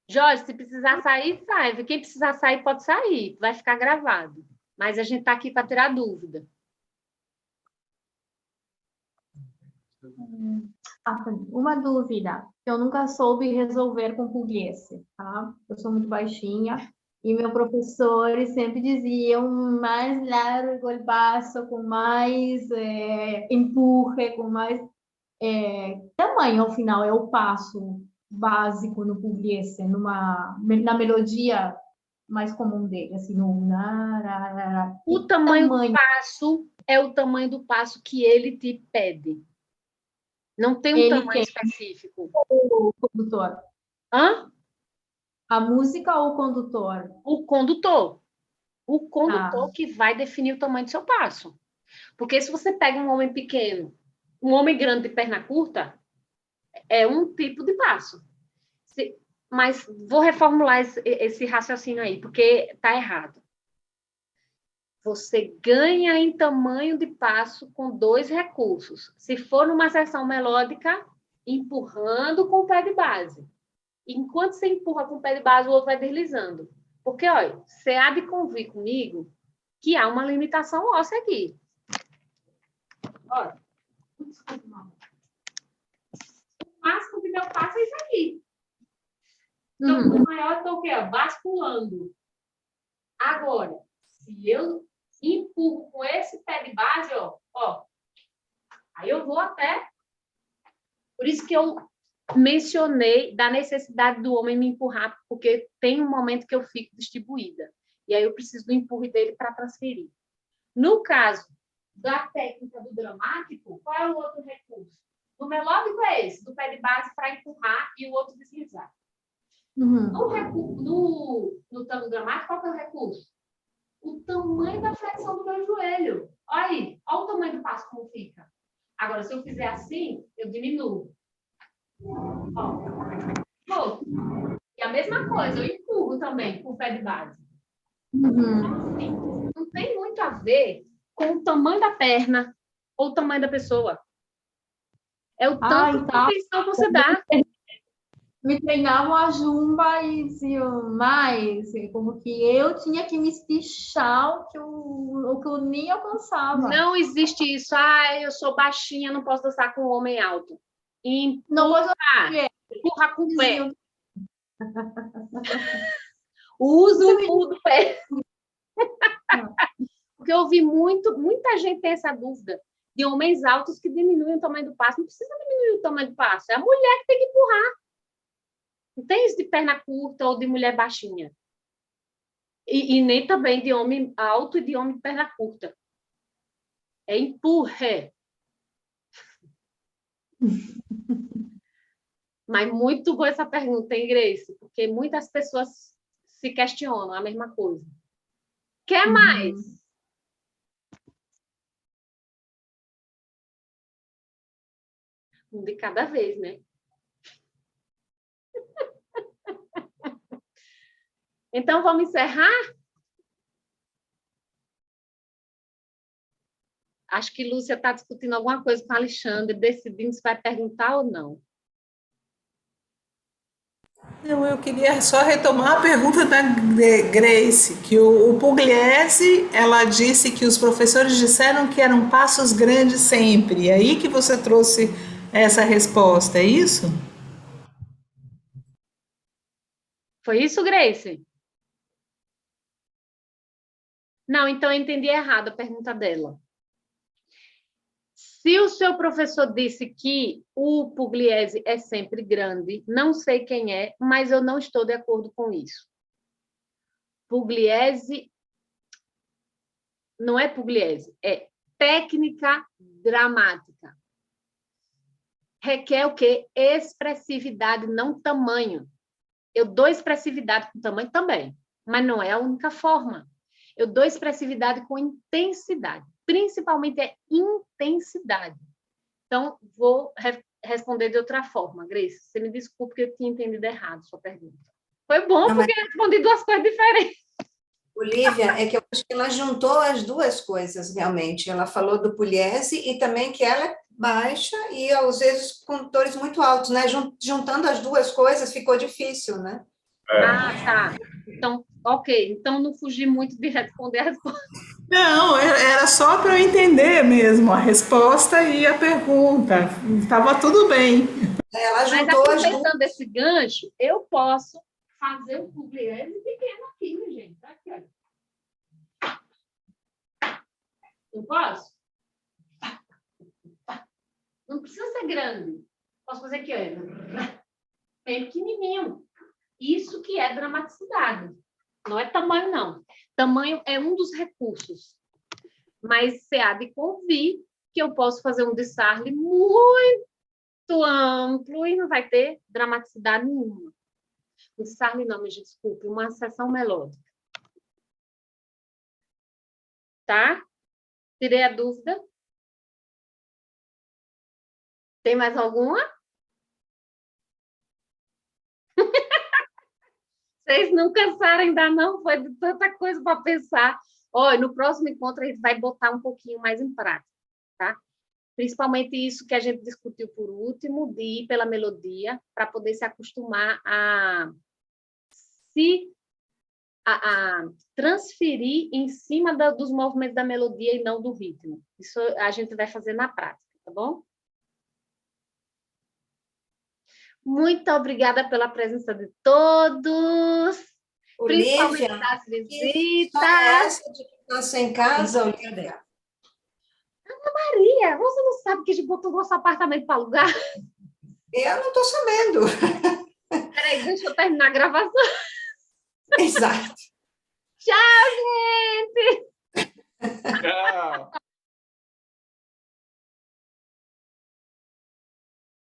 Jorge, se precisar sair, sai. Quem precisar sair, pode sair. Vai ficar gravado. Mas a gente está aqui para tirar dúvida. Uma dúvida. Eu nunca soube resolver com Pugliese, tá? Eu sou muito baixinha e meu professor sempre dizia mais largo o passo, com mais empurre, com mais tamanho ao final é o passo básico no Pugliese, na melodia mais comum dele, assim, no o tamanho do passo é o tamanho do passo que ele te pede. Não tem um tamanho específico. O condutor. Hã? A música ou o condutor? O condutor. O condutor que vai definir o tamanho do seu passo. Porque se você pega um homem pequeno, um homem grande de perna curta, é um tipo de passo. Mas vou reformular esse raciocínio aí, porque está errado. Você ganha em tamanho de passo com 2 recursos. Se for numa sessão melódica, empurrando com o pé de base. Enquanto você empurra com o pé de base, o outro vai deslizando. Porque, olha, você há de convir comigo que há uma limitação óssea aqui. Olha. O máximo que meu passo é isso aqui. Então, o maior eu tô o quê? Basculando. Agora, se eu empurro com esse pé de base, ó, aí eu vou até... Por isso que eu mencionei da necessidade do homem me empurrar, porque tem um momento que eu fico distribuída. E aí eu preciso do empurre dele para transferir. No caso da técnica do dramático, qual é o outro recurso? No melódico é esse, do pé de base para empurrar e o outro deslizar. No tango dramático, qual que é o recurso? O tamanho da flexão do meu joelho. Olha aí, olha o tamanho do passo como fica. Agora, se eu fizer assim, eu diminuo. Ó. E a mesma coisa, eu empurro também com o pé de base. Assim, não tem muito a ver com o tamanho da perna ou o tamanho da pessoa. É o tanto de atenção que você dá. Me treinavam a zumba e diziam mais, como que eu tinha que me espichar o que eu nem alcançava. Não existe isso. Eu sou baixinha, não posso dançar com um homem alto. Empurra com o pé. Usa o pulo do pé. Porque eu ouvi muita gente ter essa dúvida de homens altos que diminuem o tamanho do passo. Não precisa diminuir o tamanho do passo. É a mulher que tem que empurrar. Não tem isso de perna curta ou de mulher baixinha. E nem também de homem alto e de homem de perna curta. É empurre. Mas muito boa essa pergunta, hein, Grace? Porque muitas pessoas se questionam a mesma coisa. Quer mais? Um de cada vez, né? Então, vamos encerrar? Acho que Lúcia está discutindo alguma coisa com a Alexandre, decidindo se vai perguntar ou não. Não, eu queria só retomar a pergunta da Grace, que o Pugliese, ela disse que os professores disseram que eram passos grandes sempre. E aí que você trouxe essa resposta, é isso? Foi isso, Grace? Não, então eu entendi errado a pergunta dela. Se o seu professor disse que o Pugliese é sempre grande, não sei quem é, mas eu não estou de acordo com isso. Pugliese não é Pugliese, é técnica dramática. Requer o quê? Expressividade, não tamanho. Eu dou expressividade com tamanho também, mas não é a única forma. Eu dou expressividade com intensidade. Principalmente é intensidade. Então, vou responder de outra forma. Grace, você me desculpe que eu tinha entendido errado a sua pergunta. Foi bom, não, porque eu respondi duas coisas diferentes. Olivia, é que eu acho que ela juntou as duas coisas, realmente. Ela falou do Pugliese e também que ela é baixa e, às vezes, condutores muito altos, né? Juntando as duas coisas ficou difícil, né? Tá. Então, ok. Então, não fugi muito de responder a resposta. Não, era só para eu entender mesmo a resposta e a pergunta. Estava tudo bem. Ela juntou. Mas aproveitando esse gancho, eu posso fazer um Pugliese pequeno aqui, minha gente. Tá aqui, olha. Eu posso? Não precisa ser grande. Posso fazer aqui, olha. Bem pequenininho. Isso que é dramaticidade. Não é tamanho, não. Tamanho é um dos recursos. Mas você há de convir que eu posso fazer um Dissarli muito amplo e não vai ter dramaticidade nenhuma. Um Dissarli não, me desculpe, uma sessão melódica. Tá? Tirei a dúvida. Tem mais alguma? Vocês não cansaram ainda não? Foi de tanta coisa para pensar. Olha, no próximo encontro a gente vai botar um pouquinho mais em prática, tá? Principalmente isso que a gente discutiu por último, de ir pela melodia, para poder se acostumar a transferir em cima dos movimentos da melodia e não do ritmo. Isso a gente vai fazer na prática, tá bom? Muito obrigada pela presença de todos, principalmente Olívia, das que visitas. história é essa de ficar sem casa, Olívia? Maria, você não sabe que a gente botou nosso apartamento para alugar? Eu não estou sabendo. Peraí, deixa eu terminar a gravação. Exato. Tchau, gente! Tchau.